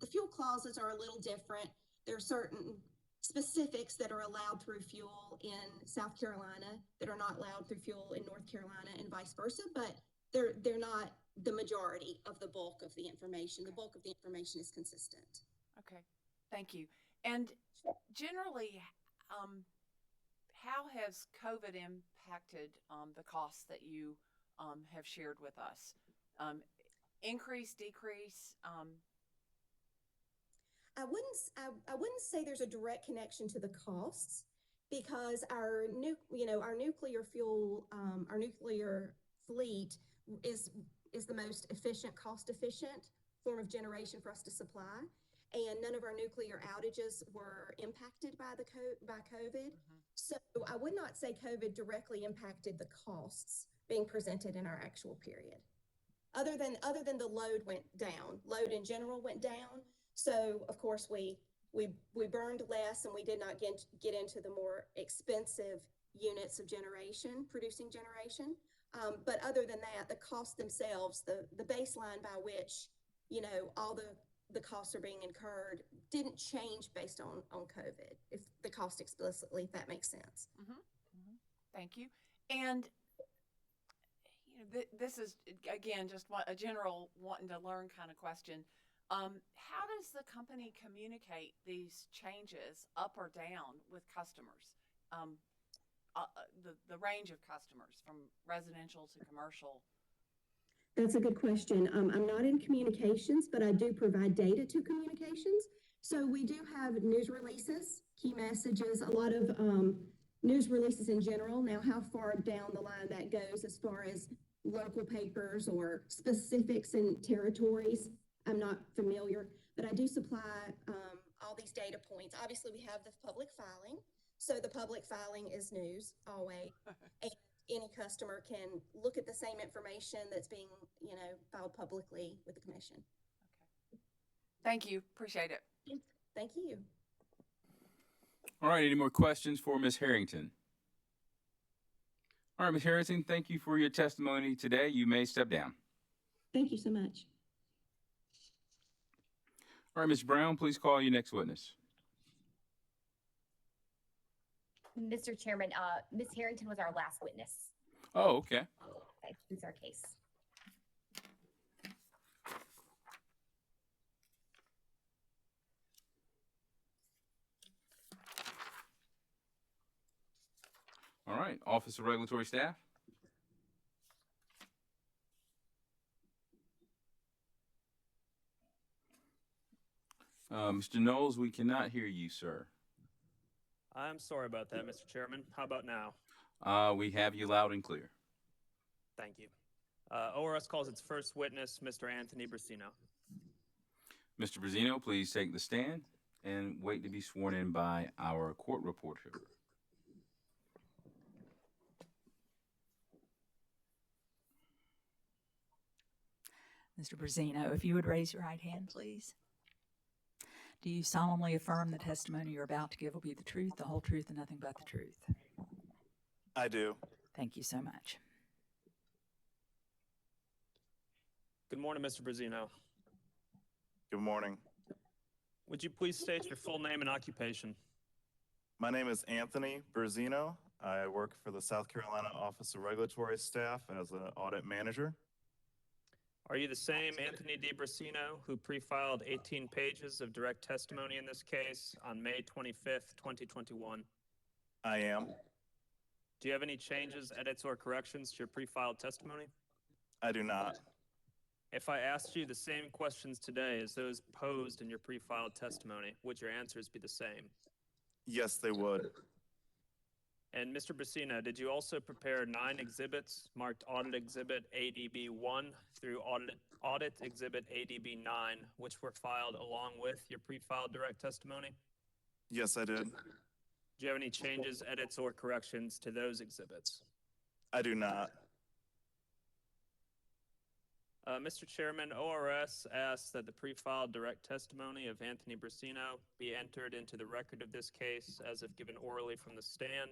the fuel clauses are a little different. There are certain specifics that are allowed through fuel in South Carolina that are not allowed through fuel in North Carolina, and vice versa, but they're not the majority of the bulk of the information. The bulk of the information is consistent. Okay, thank you. And generally, how has COVID impacted the costs that you have shared with us? Increase, decrease? I wouldn't say there's a direct connection to the costs, because our nuclear fuel, our nuclear fleet is the most efficient, cost-efficient form of generation for us to supply, and none of our nuclear outages were impacted by COVID. Mm-hmm. So I would not say COVID directly impacted the costs being presented in our actual period. Other than the load went down, load in general went down. So of course we burned less, and we did not get into the more expensive units of generation, producing generation. But other than that, the costs themselves, the baseline by which, all the costs are being incurred didn't change based on COVID, if the cost explicitly, if that makes sense. Mm-hmm. Mm-hmm. Thank you. And this is, again, just a general wanting to learn kind of question. How does the company communicate these changes up or down with customers? The range of customers from residential to commercial? That's a good question. I'm not in communications, but I do provide data to communications. So we do have news releases, key messages, a lot of news releases in general. Now, how far down the line that goes as far as local papers or specifics in territories, I'm not familiar, but I do supply all these data points. Obviously, we have the public filing. So the public filing is news always. And any customer can look at the same information that's being, filed publicly with the commission. Thank you. Appreciate it. Thank you. All right, any more questions for Ms. Harrington? All right, Ms. Harrington, thank you for your testimony today. You may step down. Thank you so much. All right, Ms. Brown, please call your next witness. Mr. Chairman, Ms. Harrington was our last witness. Oh, okay. That concludes our case. All right, Office of Regulatory Staff. Mr. Knowles, we cannot hear you, sir. I'm sorry about that, Mr. Chairman. How about now? We have you loud and clear. Thank you. ORS calls its first witness, Mr. Anthony Brasino. Mr. Brasino, please take the stand and wait to be sworn in by our court reporter. Mr. Brasino, if you would raise your right hand, please. Do you solemnly affirm the testimony you're about to give will be the truth, the whole truth, and nothing but the truth? I do. Thank you so much. Good morning, Mr. Brasino. Good morning. Would you please state your full name and occupation? My name is Anthony Brasino. I work for the South Carolina Office of Regulatory Staff as an audit manager. Are you the same Anthony DiBrasino who pre-filed 18 pages of direct testimony in this case on May 25th, 2021? I am. Do you have any changes, edits, or corrections to your pre-filed testimony? I do not. If I asked you the same questions today as those posed in your pre-filed testimony, would your answers be the same? Yes, they would. And Mr. Brasino, did you also prepare 9 exhibits marked Audit Exhibit ADB 1 through Audit Exhibit ADB 9, which were filed along with your pre-filed direct testimony? Yes, I did. Do you have any changes, edits, or corrections to those exhibits? I do not. Mr. Chairman, ORS asks that the pre-filed direct testimony of Anthony Brasino be entered into the record of this case as if given orally from the stand,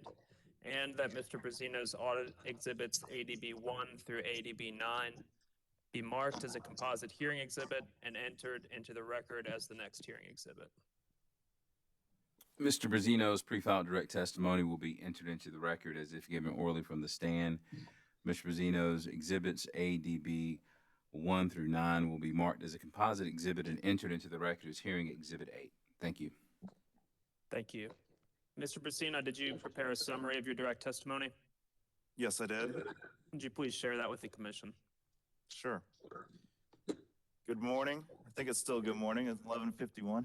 and that Mr. Brasino's audit exhibits ADB 1 through ADB 9 be marked as a composite hearing exhibit and entered into the record as the next hearing exhibit. Mr. Brasino's pre-filed direct testimony will be entered into the record as if given orally from the stand. Mr. Brasino's exhibits ADB 1 through 9 will be marked as a composite exhibit and entered into the record as hearing exhibit 8. Thank you. Thank you. Mr. Brasino, did you prepare a summary of your direct testimony? Yes, I did. Would you please share that with the commission? Sure. Good morning. I think it's still good morning. It's 11:51.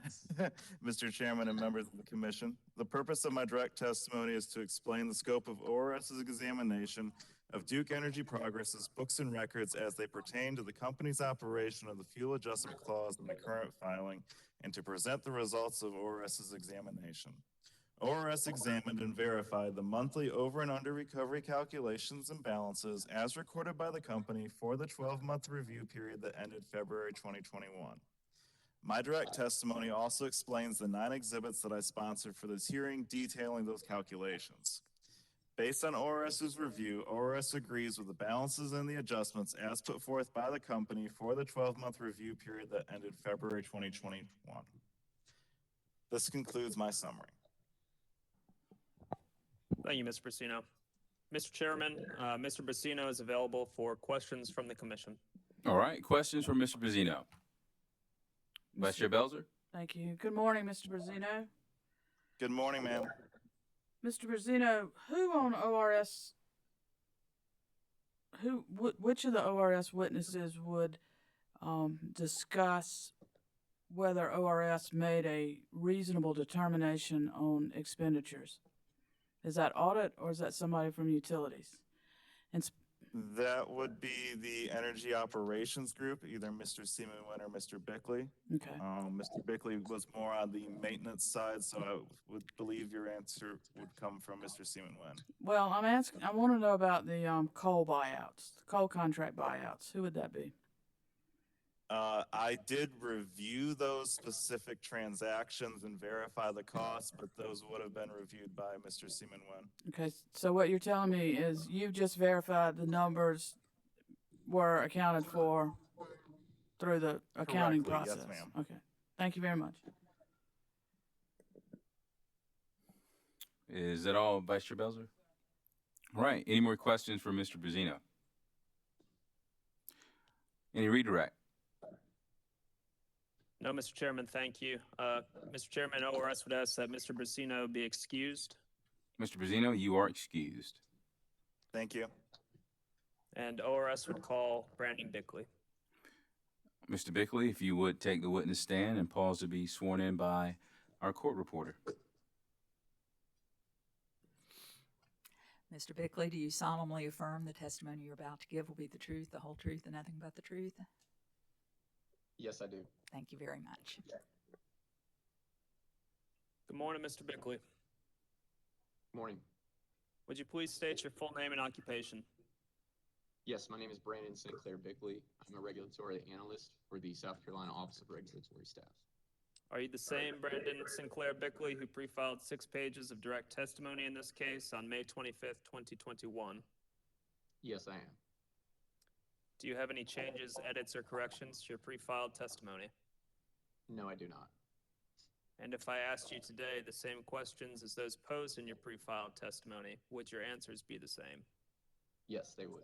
Mr. Chairman and members of the commission, the purpose of my direct testimony is to explain the scope of ORS's examination of Duke Energy Progress's books and records as they pertain to the company's operation of the fuel adjustment clause in the current filing, and to present the results of ORS's examination. ORS examined and verified the monthly over and under recovery calculations and balances as recorded by the company for the 12-month review period that ended February 2021. My direct testimony also explains the 9 exhibits that I sponsored for this hearing detailing those calculations. Based on ORS's review, ORS agrees with the balances and the adjustments as put forth by the company for the 12-month review period that ended February 2021. This concludes my summary. Thank you, Mr. Brasino. Mr. Chairman, Mr. Brasino is available for questions from the commission. All right, questions from Mr. Brasino. Vice Chair Belzer? Thank you. Good morning, Mr. Brasino. Good morning, ma'am. Mr. Brasino, which of the ORS witnesses would discuss whether ORS made a reasonable determination on expenditures? Is that audit or is that somebody from utilities? And That would be the Energy Operations Group, either Mr. Seaman or Mr. Bickley. Okay. Mr. Bickley was more on the maintenance side, so I would believe your answer would come from Mr. Seaman. Well, I want to know about the coal buyouts, the coal contract buyouts. Who would that be? I did review those specific transactions and verify the costs, but those would have been reviewed by Mr. Seaman. Okay, so what you're telling me is you've just verified the numbers were accounted for through the accounting Correctly, yes, process. ma'am. Okay, thank you very much. Is that all, Vice Chair Belzer? All right. Any more questions for Mr. Brazino? Any redirect? No, Mr. Chairman, thank you. Mr. Chairman, ORS would ask that Mr. Brasino be excused. Mr. Brazino, you are excused. Thank you. And ORS would call Brandon Bickley. Mr. Bickley, if you would take the witness stand and pause to be sworn in by our court reporter. Mr. Bickley, do you solemnly affirm the testimony you're about to give will be the truth, the whole truth, and nothing but the truth? Yes, I do. Thank you very much. Good morning, Mr. Bickley. Morning. Would you please state your full name and occupation? Yes, my name is Brandon Sinclair Bickley. I'm a regulatory analyst for the South Carolina Office of Regulatory Staff. Are you the same Brandon Sinclair Bickley who pre-filed 6 pages of direct testimony in this case on May 25th, 2021? Yes, I am. Do you have any changes, edits, or corrections to your pre-filed testimony? No, I do not. And if I asked you today the same questions as those posed in your pre-filed testimony, would your answers be the same? Yes, they would.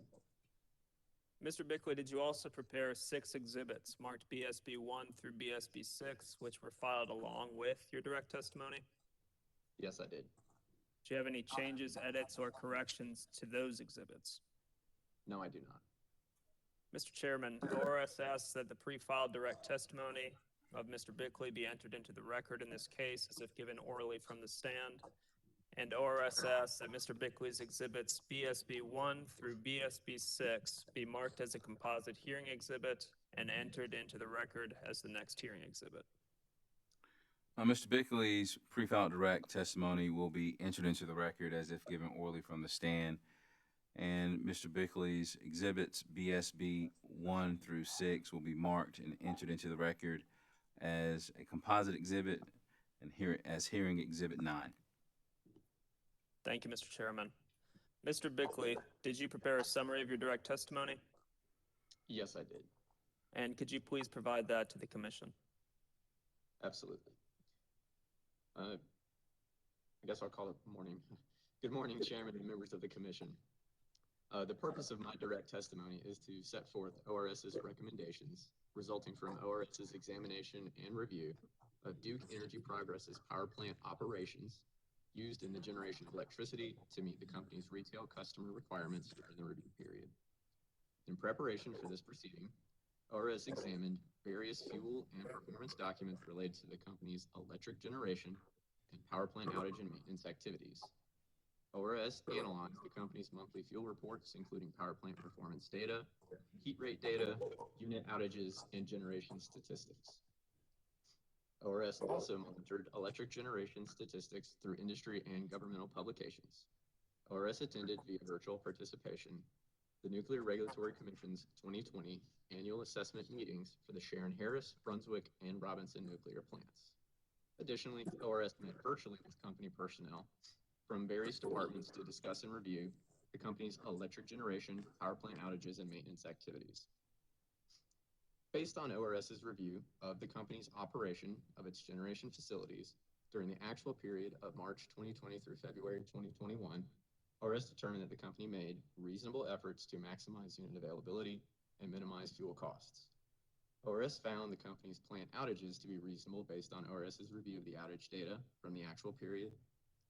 Mr. Bickley, did you also prepare 6 exhibits marked BSB 1 through BSB 6, which were filed along with your direct testimony? Yes, I did. Do you have any changes, edits, or corrections to those exhibits? No, I do not. Mr. Chairman, ORS asks that the pre-filed direct testimony of Mr. Bickley be entered into the record in this case as if given orally from the stand. And ORS asks that Mr. Bickley's exhibits BSB 1 through BSB 6 be marked as a composite hearing exhibit and entered into the record as the next hearing exhibit. Mr. Bickley's pre-filed direct testimony will be entered into the record as if given orally from the stand. And Mr. Bickley's exhibits BSB 1 through 6 will be marked and entered into the record as a composite exhibit and as hearing exhibit 9. Thank you, Mr. Chairman. Mr. Bickley, did you prepare a summary of your direct testimony? Yes, I did. And could you please provide that to the commission? Absolutely. I guess I'll call it morning. Good morning, Chairman and members of the commission. The purpose of my direct testimony is to set forth ORS's recommendations resulting from ORS's examination and review of Duke Energy Progress's power plant operations used in the generation of electricity to meet the company's retail customer requirements during the review period. In preparation for this proceeding, ORS examined various fuel and performance documents related to the company's electric generation and power plant outage and maintenance activities. ORS analyzed the company's monthly fuel reports, including power plant performance data, heat rate data, unit outages, and generation statistics. ORS also monitored electric generation statistics through industry and governmental publications. ORS attended via virtual participation the Nuclear Regulatory Commission's 2020 annual assessment meetings for the Sharon Harris, Brunswick, and Robinson nuclear plants. Additionally, ORS met virtually with company personnel from various departments to discuss and review the company's electric generation, power plant outages, and maintenance activities. Based on ORS's review of the company's operation of its generation facilities during the actual period of March 2020 through February 2021, ORS determined that the company made reasonable efforts to maximize unit availability and minimize fuel costs. ORS found the company's plant outages to be reasonable based on ORS's review of the outage data from the actual period,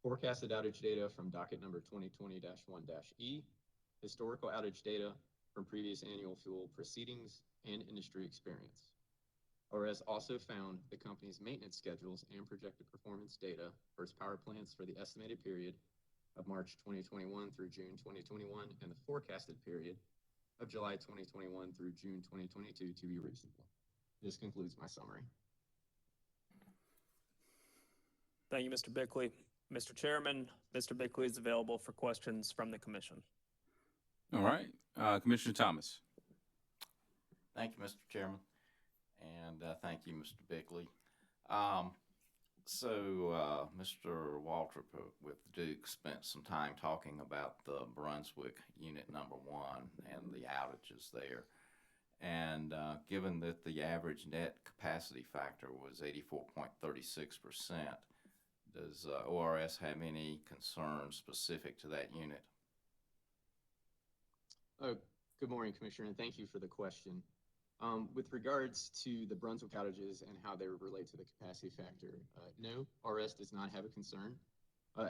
forecasted outage data from docket number 2020-1-E, historical outage data from previous annual fuel proceedings, and industry experience. ORS also found the company's maintenance schedules and projected performance data for its power plants for the estimated period of March 2021 through June 2021 and the forecasted period of July 2021 through June 2022 to be reasonable. This concludes my summary. Thank you, Mr. Bickley. Mr. Chairman, Mr. Bickley is available for questions from the commission. All right. Commissioner Thomas. Thank you, Mr. Chairman, and thank you, Mr. Bickley. Mr. Waltrip with Duke spent some time talking about the Brunswick Unit Number 1 and the outages there. And given that the average net capacity factor was 84.36%, does ORS have any concerns specific to that unit? Good morning, Commissioner, and thank you for the question. With regards to the Brunswick outages and how they relate to the capacity factor, no, RS does not have a concern.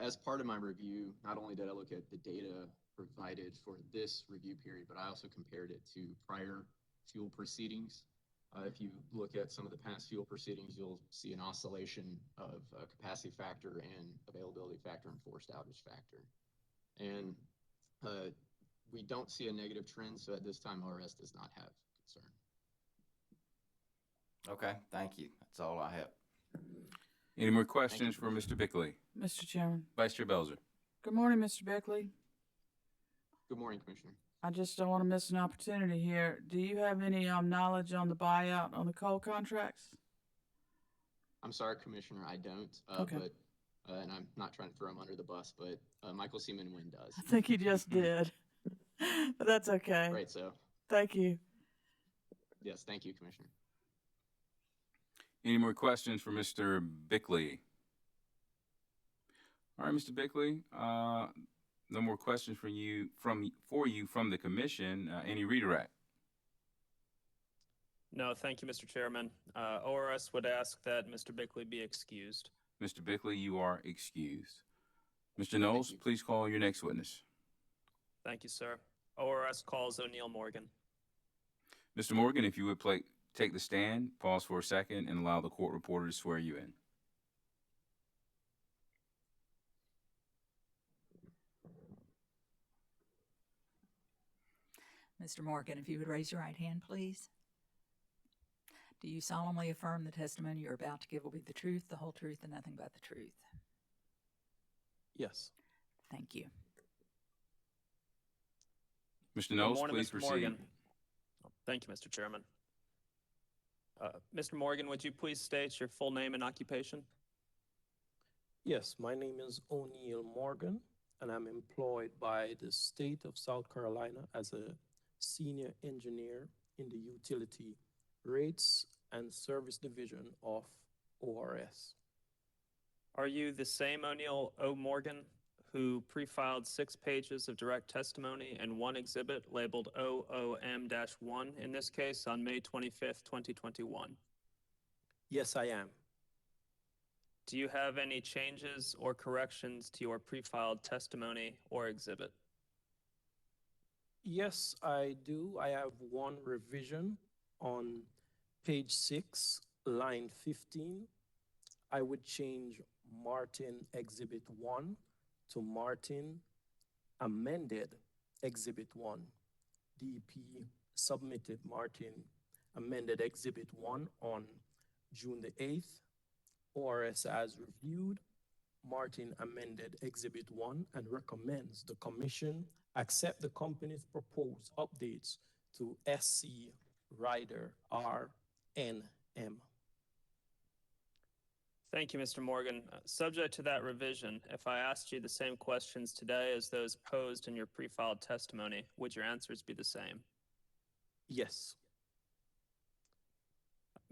As part of my review, not only did I look at the data provided for this review period, but I also compared it to prior fuel proceedings. If you look at some of the past fuel proceedings, you'll see an oscillation of capacity factor and availability factor and forced outage factor. And we don't see a negative trend, so at this time, RS does not have concern. Okay, thank you. That's all I have. Any more questions for Mr. Bickley? Mr. Chairman. Vice Chair Belzer. Good morning, Mr. Bickley. Good morning, Commissioner. I just don't want to miss an opportunity here. Do you have any knowledge on the buyout on the coal contracts? I'm sorry, Commissioner, I don't. Okay. But and I'm not trying to throw him under the bus, but Michael Seaman Wynn does. I think he just did. But that's okay. Right, so. Thank you. Yes, thank you, Commissioner. Any more questions for Mr. Bickley? All right, Mr. Bickley. No more questions for you from the commission. Any redirect? No, thank you, Mr. Chairman. ORS would ask that Mr. Bickley be excused. Mr. Bickley, you are excused. Mr. Knowles, please call your next witness. Thank you, sir. ORS calls O'Neill Morgan. Mr. Morgan, if you would take the stand, pause for a second, and allow the court reporter to swear you in. Mr. Morgan, if you would raise your right hand, please. Do you solemnly affirm the testimony you're about to give will be the truth, the whole truth, and nothing but the truth? Yes. Thank you. Mr. Knowles, Good morning, please Mr. proceed. Morgan. Thank you, Mr. Chairman. Mr. Morgan, would you please state your full name and occupation? Yes, my name is O'Neill Morgan, and I'm employed by the state of South Carolina as a senior engineer in the utility rates and service division of ORS. Are you the same O'Neill O. Morgan who pre-filed 6 pages of direct testimony and 1 exhibit labeled OOM-1 in this case on May 25th, 2021? Yes, I am. Do you have any changes or corrections to your pre-filed testimony or exhibit? Yes, I do. I have 1 revision on page 6, line 15. I would change Martin Exhibit 1 to Martin Amended Exhibit 1. DP submitted Martin Amended Exhibit 1 on June the 8th. ORS has reviewed Martin Amended Exhibit 1 and recommends the Commission accept the company's proposed updates to SC Rider RNM. Thank you, Mr. Morgan. Subject to that revision, if I asked you the same questions today as those posed in your pre-filed testimony, would your answers be the same? Yes.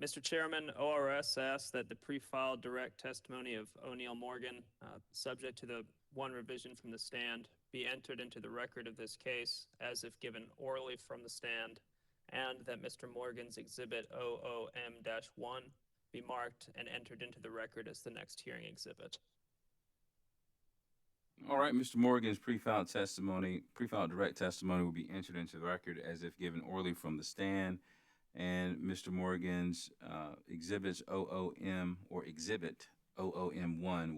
Mr. Chairman, ORS asks that the pre-filed direct testimony of O'Neill Morgan, subject to the 1 revision from the stand, be entered into the record of this case as if given orally from the stand, and that Mr. Morgan's Exhibit OOM-1 be marked and entered into the record as the next hearing exhibit. All right, Mr. Morgan's pre-filed direct testimony will be entered into the record as if given orally from the stand, and Mr. Morgan's exhibit OOM-1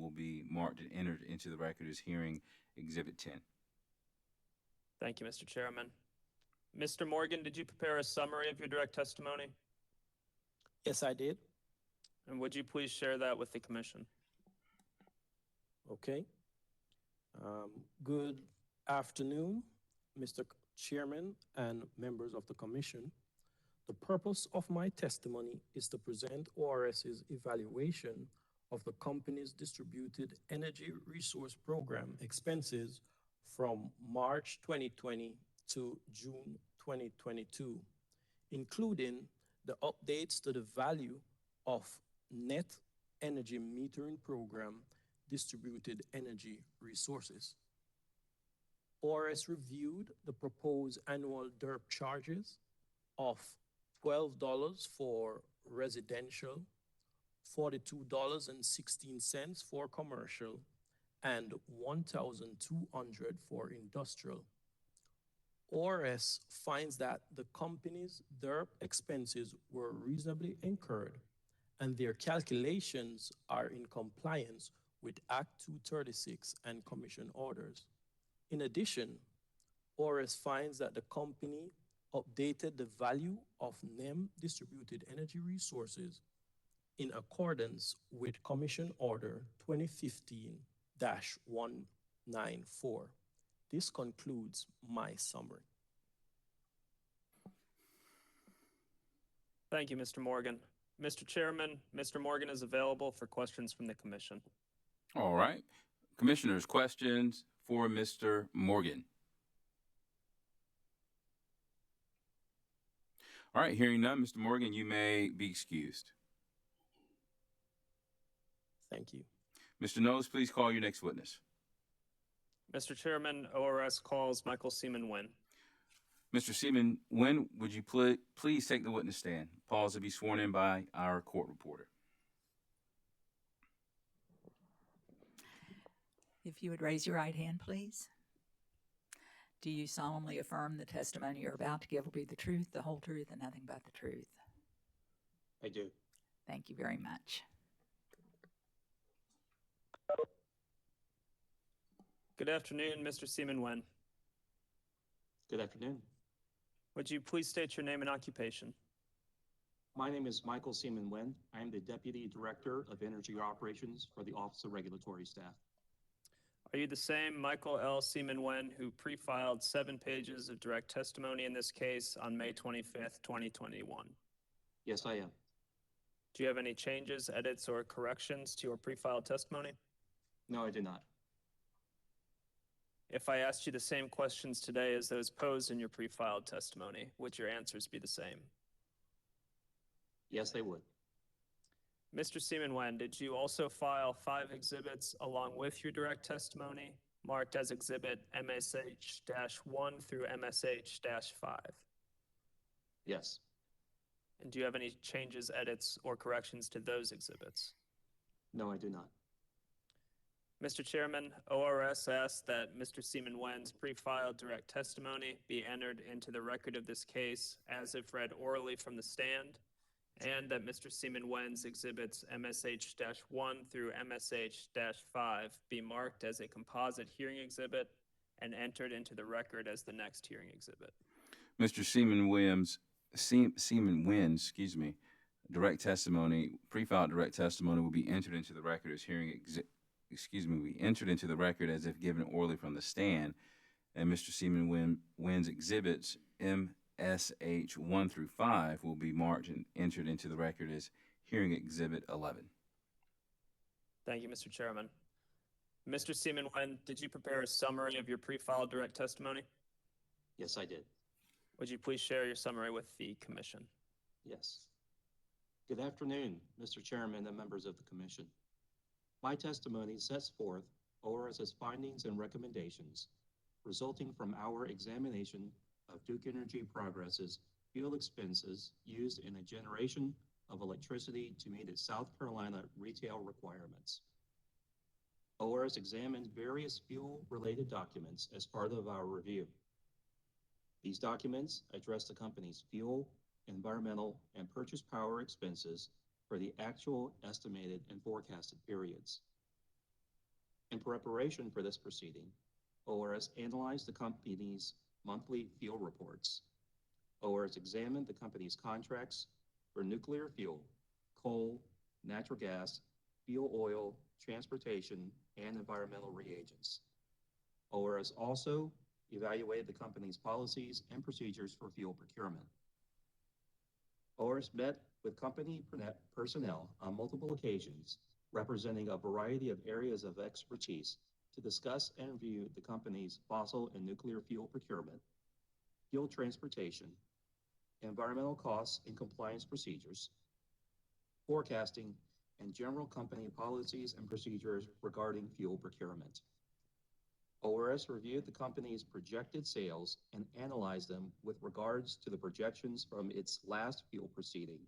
will be marked and entered into the record as hearing Exhibit 10. Thank you, Mr. Chairman. Mr. Morgan, did you prepare a summary of your direct testimony? Yes, I did. And would you please share that with the commission? Okay. Good afternoon, Mr. Chairman and members of the commission. The purpose of my testimony is to present ORS's evaluation of the company's distributed energy resource program expenses from March 2020 to June 2022, including the updates to the value of net energy metering program distributed energy resources. ORS reviewed the proposed annual DERP charges of $12 for residential, $42.16 for commercial, and $1,200 for industrial. ORS finds that the company's DERP expenses were reasonably incurred and their calculations are in compliance with Act 236 and commission orders. In addition, ORS finds that the company updated the value of NEM distributed energy resources in accordance with Commission Order 2015-194. This concludes my summary. Thank you, Mr. Morgan. Mr. Chairman, Mr. Morgan is available for questions from the commission. All right. Commissioners, questions for Mr. Morgan? All right, hearing none, Mr. Morgan, you may be excused. Thank you. Mr. Knowles, please call your next witness. Mr. Chairman, ORS calls Michael Seaman Wynn. Mr. Seaman, when would you please take the witness stand? Pause to be sworn in by our court reporter. If you would raise your right hand, please. Do you solemnly affirm the testimony you're about to give will be the truth, the whole truth, and nothing but the truth? I do. Thank you very much. Good afternoon, Mr. Seaman Wynn. Good afternoon. Would you please state your name and occupation? My name is Michael Seaman Wynn. I am the Deputy Director of Energy Operations for the Office of Regulatory Staff. Are you the same Michael L. Seaman Wynn who pre-filed 7 pages of direct testimony in this case on May 25th, 2021? Yes, I am. Do you have any changes, edits, or corrections to your pre-filed testimony? No, I do not. If I asked you the same questions today as those posed in your pre-filed testimony, would your answers be the same? Yes, they would. Mr. Seaman Wynn, did you also file 5 exhibits along with your direct testimony, marked as Exhibit MSH-1 through MSH-5? Yes. And do you have any changes, edits, or corrections to those exhibits? No, I do not. Mr. Chairman, ORS asks that Mr. Seaman Wynn's pre-filed direct testimony be entered into the record of this case as if read orally from the stand, and that Mr. Seaman Wynn's exhibits MSH-1 through MSH-5 be marked as a composite hearing exhibit and entered into the record as the next hearing exhibit. Mr. Seaman Wynn's, direct testimony, pre-filed direct testimony will be entered into the record as entered into the record as if given orally from the stand, and Mr. Seaman Wynn's exhibits MSH-1 through 5 will be marked and entered into the record as hearing exhibit 11. Thank you, Mr. Chairman. Mr. Seaman Wynn, did you prepare a summary of your pre-filed direct testimony? Yes, I did. Would you please share your summary with the commission? Yes. Good afternoon, Mr. Chairman and members of the commission. My testimony sets forth ORS's findings and recommendations resulting from our examination of Duke Energy Progress's fuel expenses used in a generation of electricity to meet its South Carolina retail requirements. ORS examined various fuel-related documents as part of our review. These documents address the company's fuel, environmental, and purchase power expenses for the actual, estimated, and forecasted periods. In preparation for this proceeding, ORS analyzed the company's monthly fuel reports. ORS examined the company's contracts for nuclear fuel, coal, natural gas, fuel oil, transportation, and environmental reagents. ORS also evaluated the company's policies and procedures for fuel procurement. ORS met with company personnel on multiple occasions, representing a variety of areas of expertise to discuss and review the company's fossil and nuclear fuel procurement, fuel transportation, environmental costs and compliance procedures, forecasting, and general company policies and procedures regarding fuel procurement. ORS reviewed the company's projected sales and analyzed them with regards to the projections from its last fuel proceeding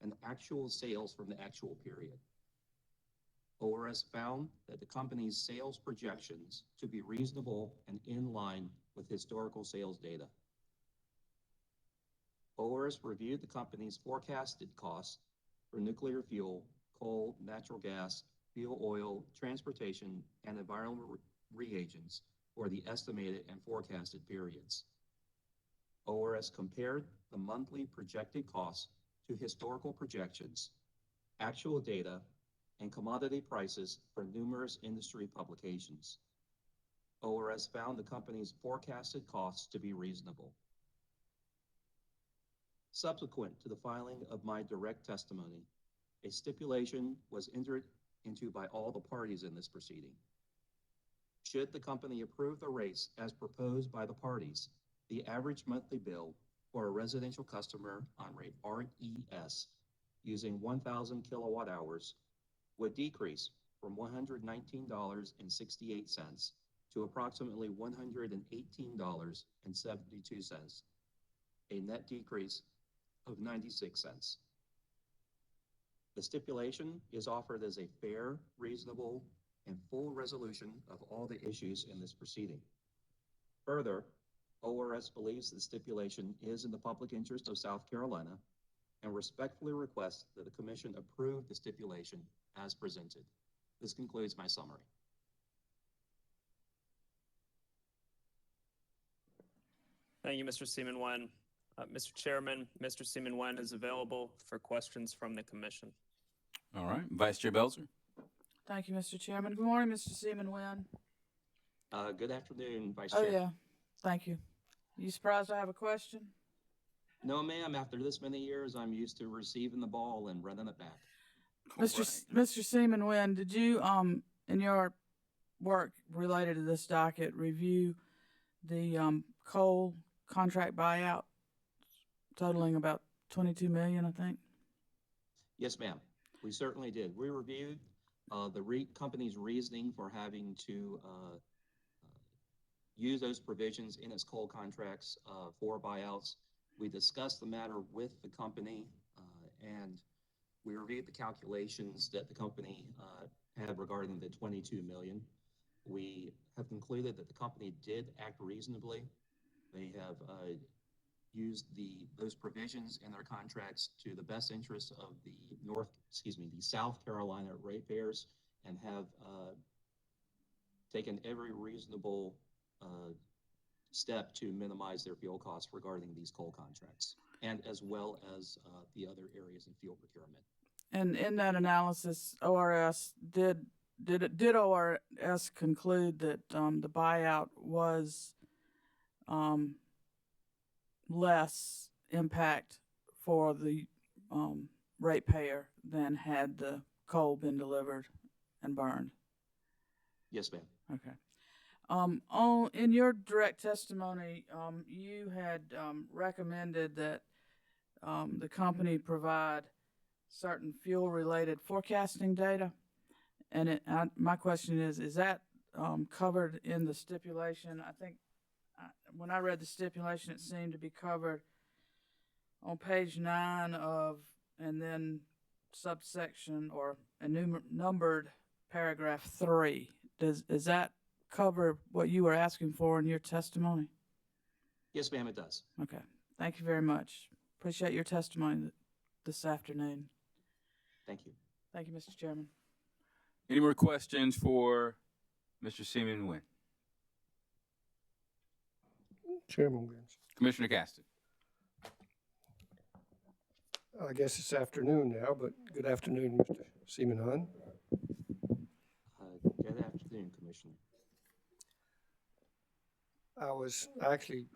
and actual sales from the actual period. ORS found that the company's sales projections to be reasonable and in line with historical sales data. ORS reviewed the company's forecasted costs for nuclear fuel, coal, natural gas, fuel oil, transportation, and environmental reagents for the estimated and forecasted periods. ORS compared the monthly projected costs to historical projections, actual data, and commodity prices for numerous industry publications. ORS found the company's forecasted costs to be reasonable. Subsequent to the filing of my direct testimony, a stipulation was entered into by all the parties in this proceeding. Should the company approve the rates as proposed by the parties, the average monthly bill for a residential customer on rate RES using 1,000 kilowatt hours would decrease from $119.68 to approximately $118.72, a net decrease of 96 cents. The stipulation is offered as a fair, reasonable, and full resolution of all the issues in this proceeding. Further, ORS believes the stipulation is in the public interest of South Carolina and respectfully requests that the Commission approve the stipulation as presented. This concludes my summary. Thank you, Mr. Seaman-Wen. Mr. Chairman, Mr. Seaman-Wen is available for questions from the Commission. All right, Vice Chair Belzer. Thank you, Mr. Chairman. Good morning, Mr. Seaman-Wen. Good afternoon, Vice Oh, Chair. yeah. Thank you. You surprised I have a question? No, ma'am. After this many years, I'm used to receiving the ball and running it back. Mr. Seaman-Wen, did you, in your work related to this docket, review the coal contract buyout totaling about $22 million, I think? Yes, ma'am. We certainly did. We reviewed the company's reasoning for having to use those provisions in its coal contracts for buyouts. We discussed the matter with the company and we reviewed the calculations that the company had regarding the $22 million. We have concluded that the company did act reasonably. They have used those provisions in their contracts to the best interest of the South Carolina ratepayers and have taken every reasonable step to minimize their fuel costs regarding these coal contracts, and as well as the other areas in fuel procurement. And in that analysis, ORS did ORS conclude that the buyout was less impact for the ratepayer than had the coal been delivered and burned? Yes, ma'am. Okay. In your direct testimony, you had recommended that the company provide certain fuel-related forecasting data, and my question is that covered in the stipulation? I think when I read the stipulation, it seemed to be covered on page 9 and then subsection or a numbered paragraph 3. Does that cover what you were asking for in your testimony? Yes, ma'am, it does. Okay. Thank you very much. Appreciate your testimony this afternoon. Thank you. Thank you, Mr. Chairman. Any more questions for Mr. Seaman-Wen? Chairman Williams. Commissioner Caston. I guess it's afternoon now, but good afternoon, Mr. Seaman Hunn. Good afternoon, Commissioner. I was actually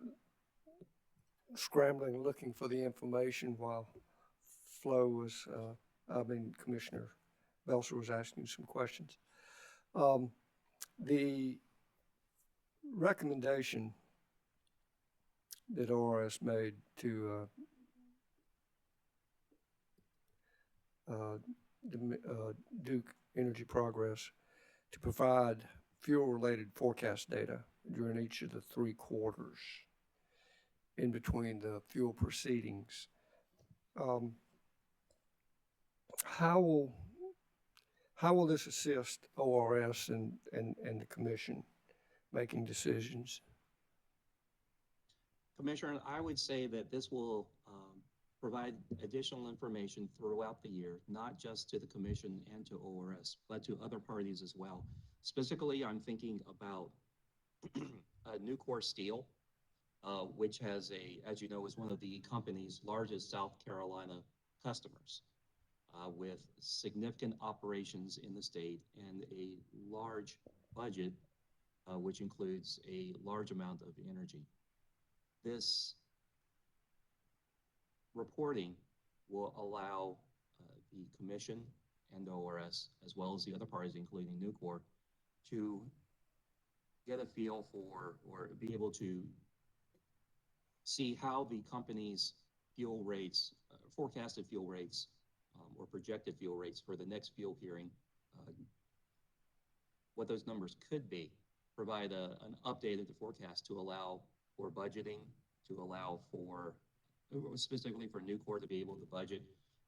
scrambling, looking for the information while Commissioner Belser was asking some questions. The recommendation that ORS made to Duke Energy Progress to provide fuel-related forecast data during each of the 3 quarters in between the fuel proceedings. How will this assist ORS and the commission making decisions? Commissioner, I would say that this will provide additional information throughout the year, not just to the commission and to ORS, but to other parties as well. Specifically, I'm thinking about Nucor Steel, which has as you know, is one of the company's largest South Carolina customers, with significant operations in the state and a large budget, which includes a large amount of energy. This reporting will allow the commission and ORS, as well as the other parties, including Nucor, to get a feel for or be able to see how the company's fuel rates, forecasted fuel rates, or projected fuel rates for the next fuel hearing, what those numbers could be, provide an updated forecast to allow for budgeting, to allow for, specifically for Nucor to be able to budget,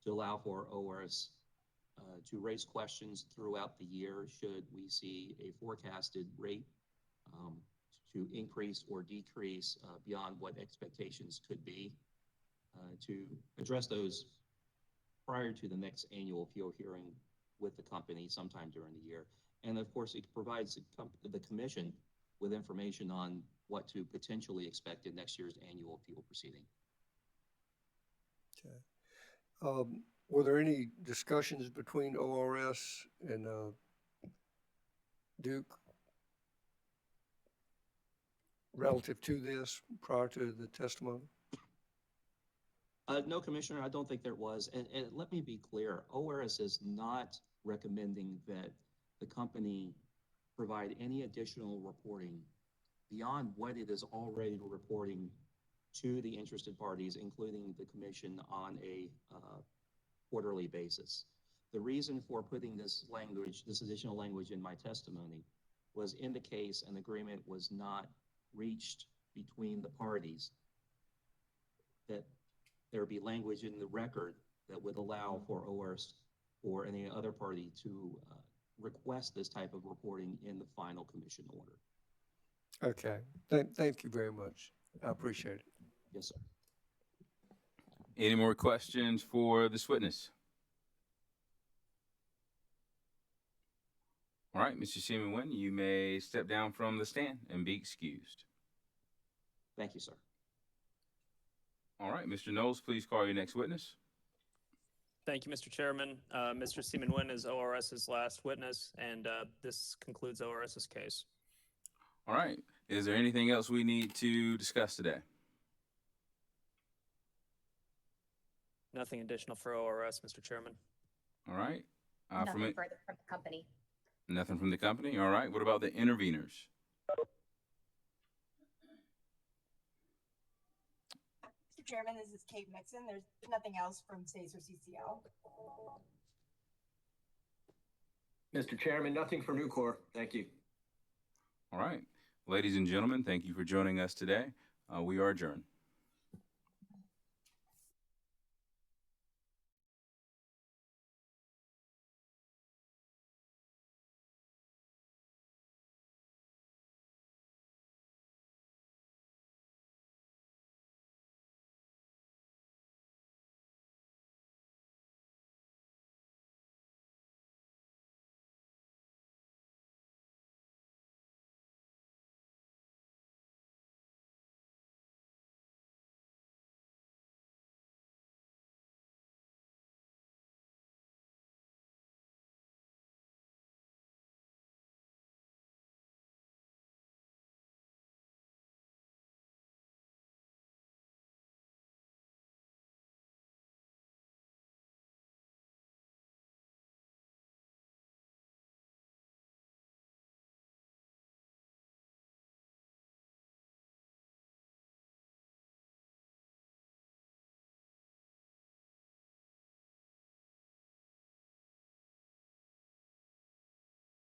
to allow for ORS to raise questions throughout the year should we see a forecasted rate to increase or decrease beyond what expectations could be, to address those prior to the next annual fuel hearing with the company sometime during the year. And of course, it provides the commission with information on what to potentially expect in next year's annual fuel proceeding. Okay. Were there any discussions between ORS and Duke relative to this prior to the testimony? No, Commissioner, I don't think there was. And let me be clear, ORS is not recommending that the company provide any additional reporting beyond what it is already reporting to the interested parties, including the commission, on a quarterly basis. The reason for putting this language, this additional language in my testimony, was in the case an agreement was not reached between the parties, that there be language in the record that would allow for ORS or any other party to request this type of reporting in the final commission order. Okay. Thank you very much. I appreciate it. Yes, sir. Any more questions for this witness? All right, Mr. Seaman Wynn, you may step down from the stand and be excused. Thank you, sir. All right, Mr. Knowles, please call your next witness. Thank you, Mr. Chairman. Mr. Seaman Wynn is ORS's last witness, and this concludes ORS's case. All right. Is there anything else we need to discuss today? Nothing additional for ORS, Mr. Chairman. All right. Nothing further from the company. Nothing from the company. All right. What about the interveners? Mr. Chairman, this is Kate Mixon. There's nothing else from SACE or CCL. Mr. Chairman, nothing for Nucor. Thank you. All right. Ladies and gentlemen, thank you for joining us today. We are adjourned.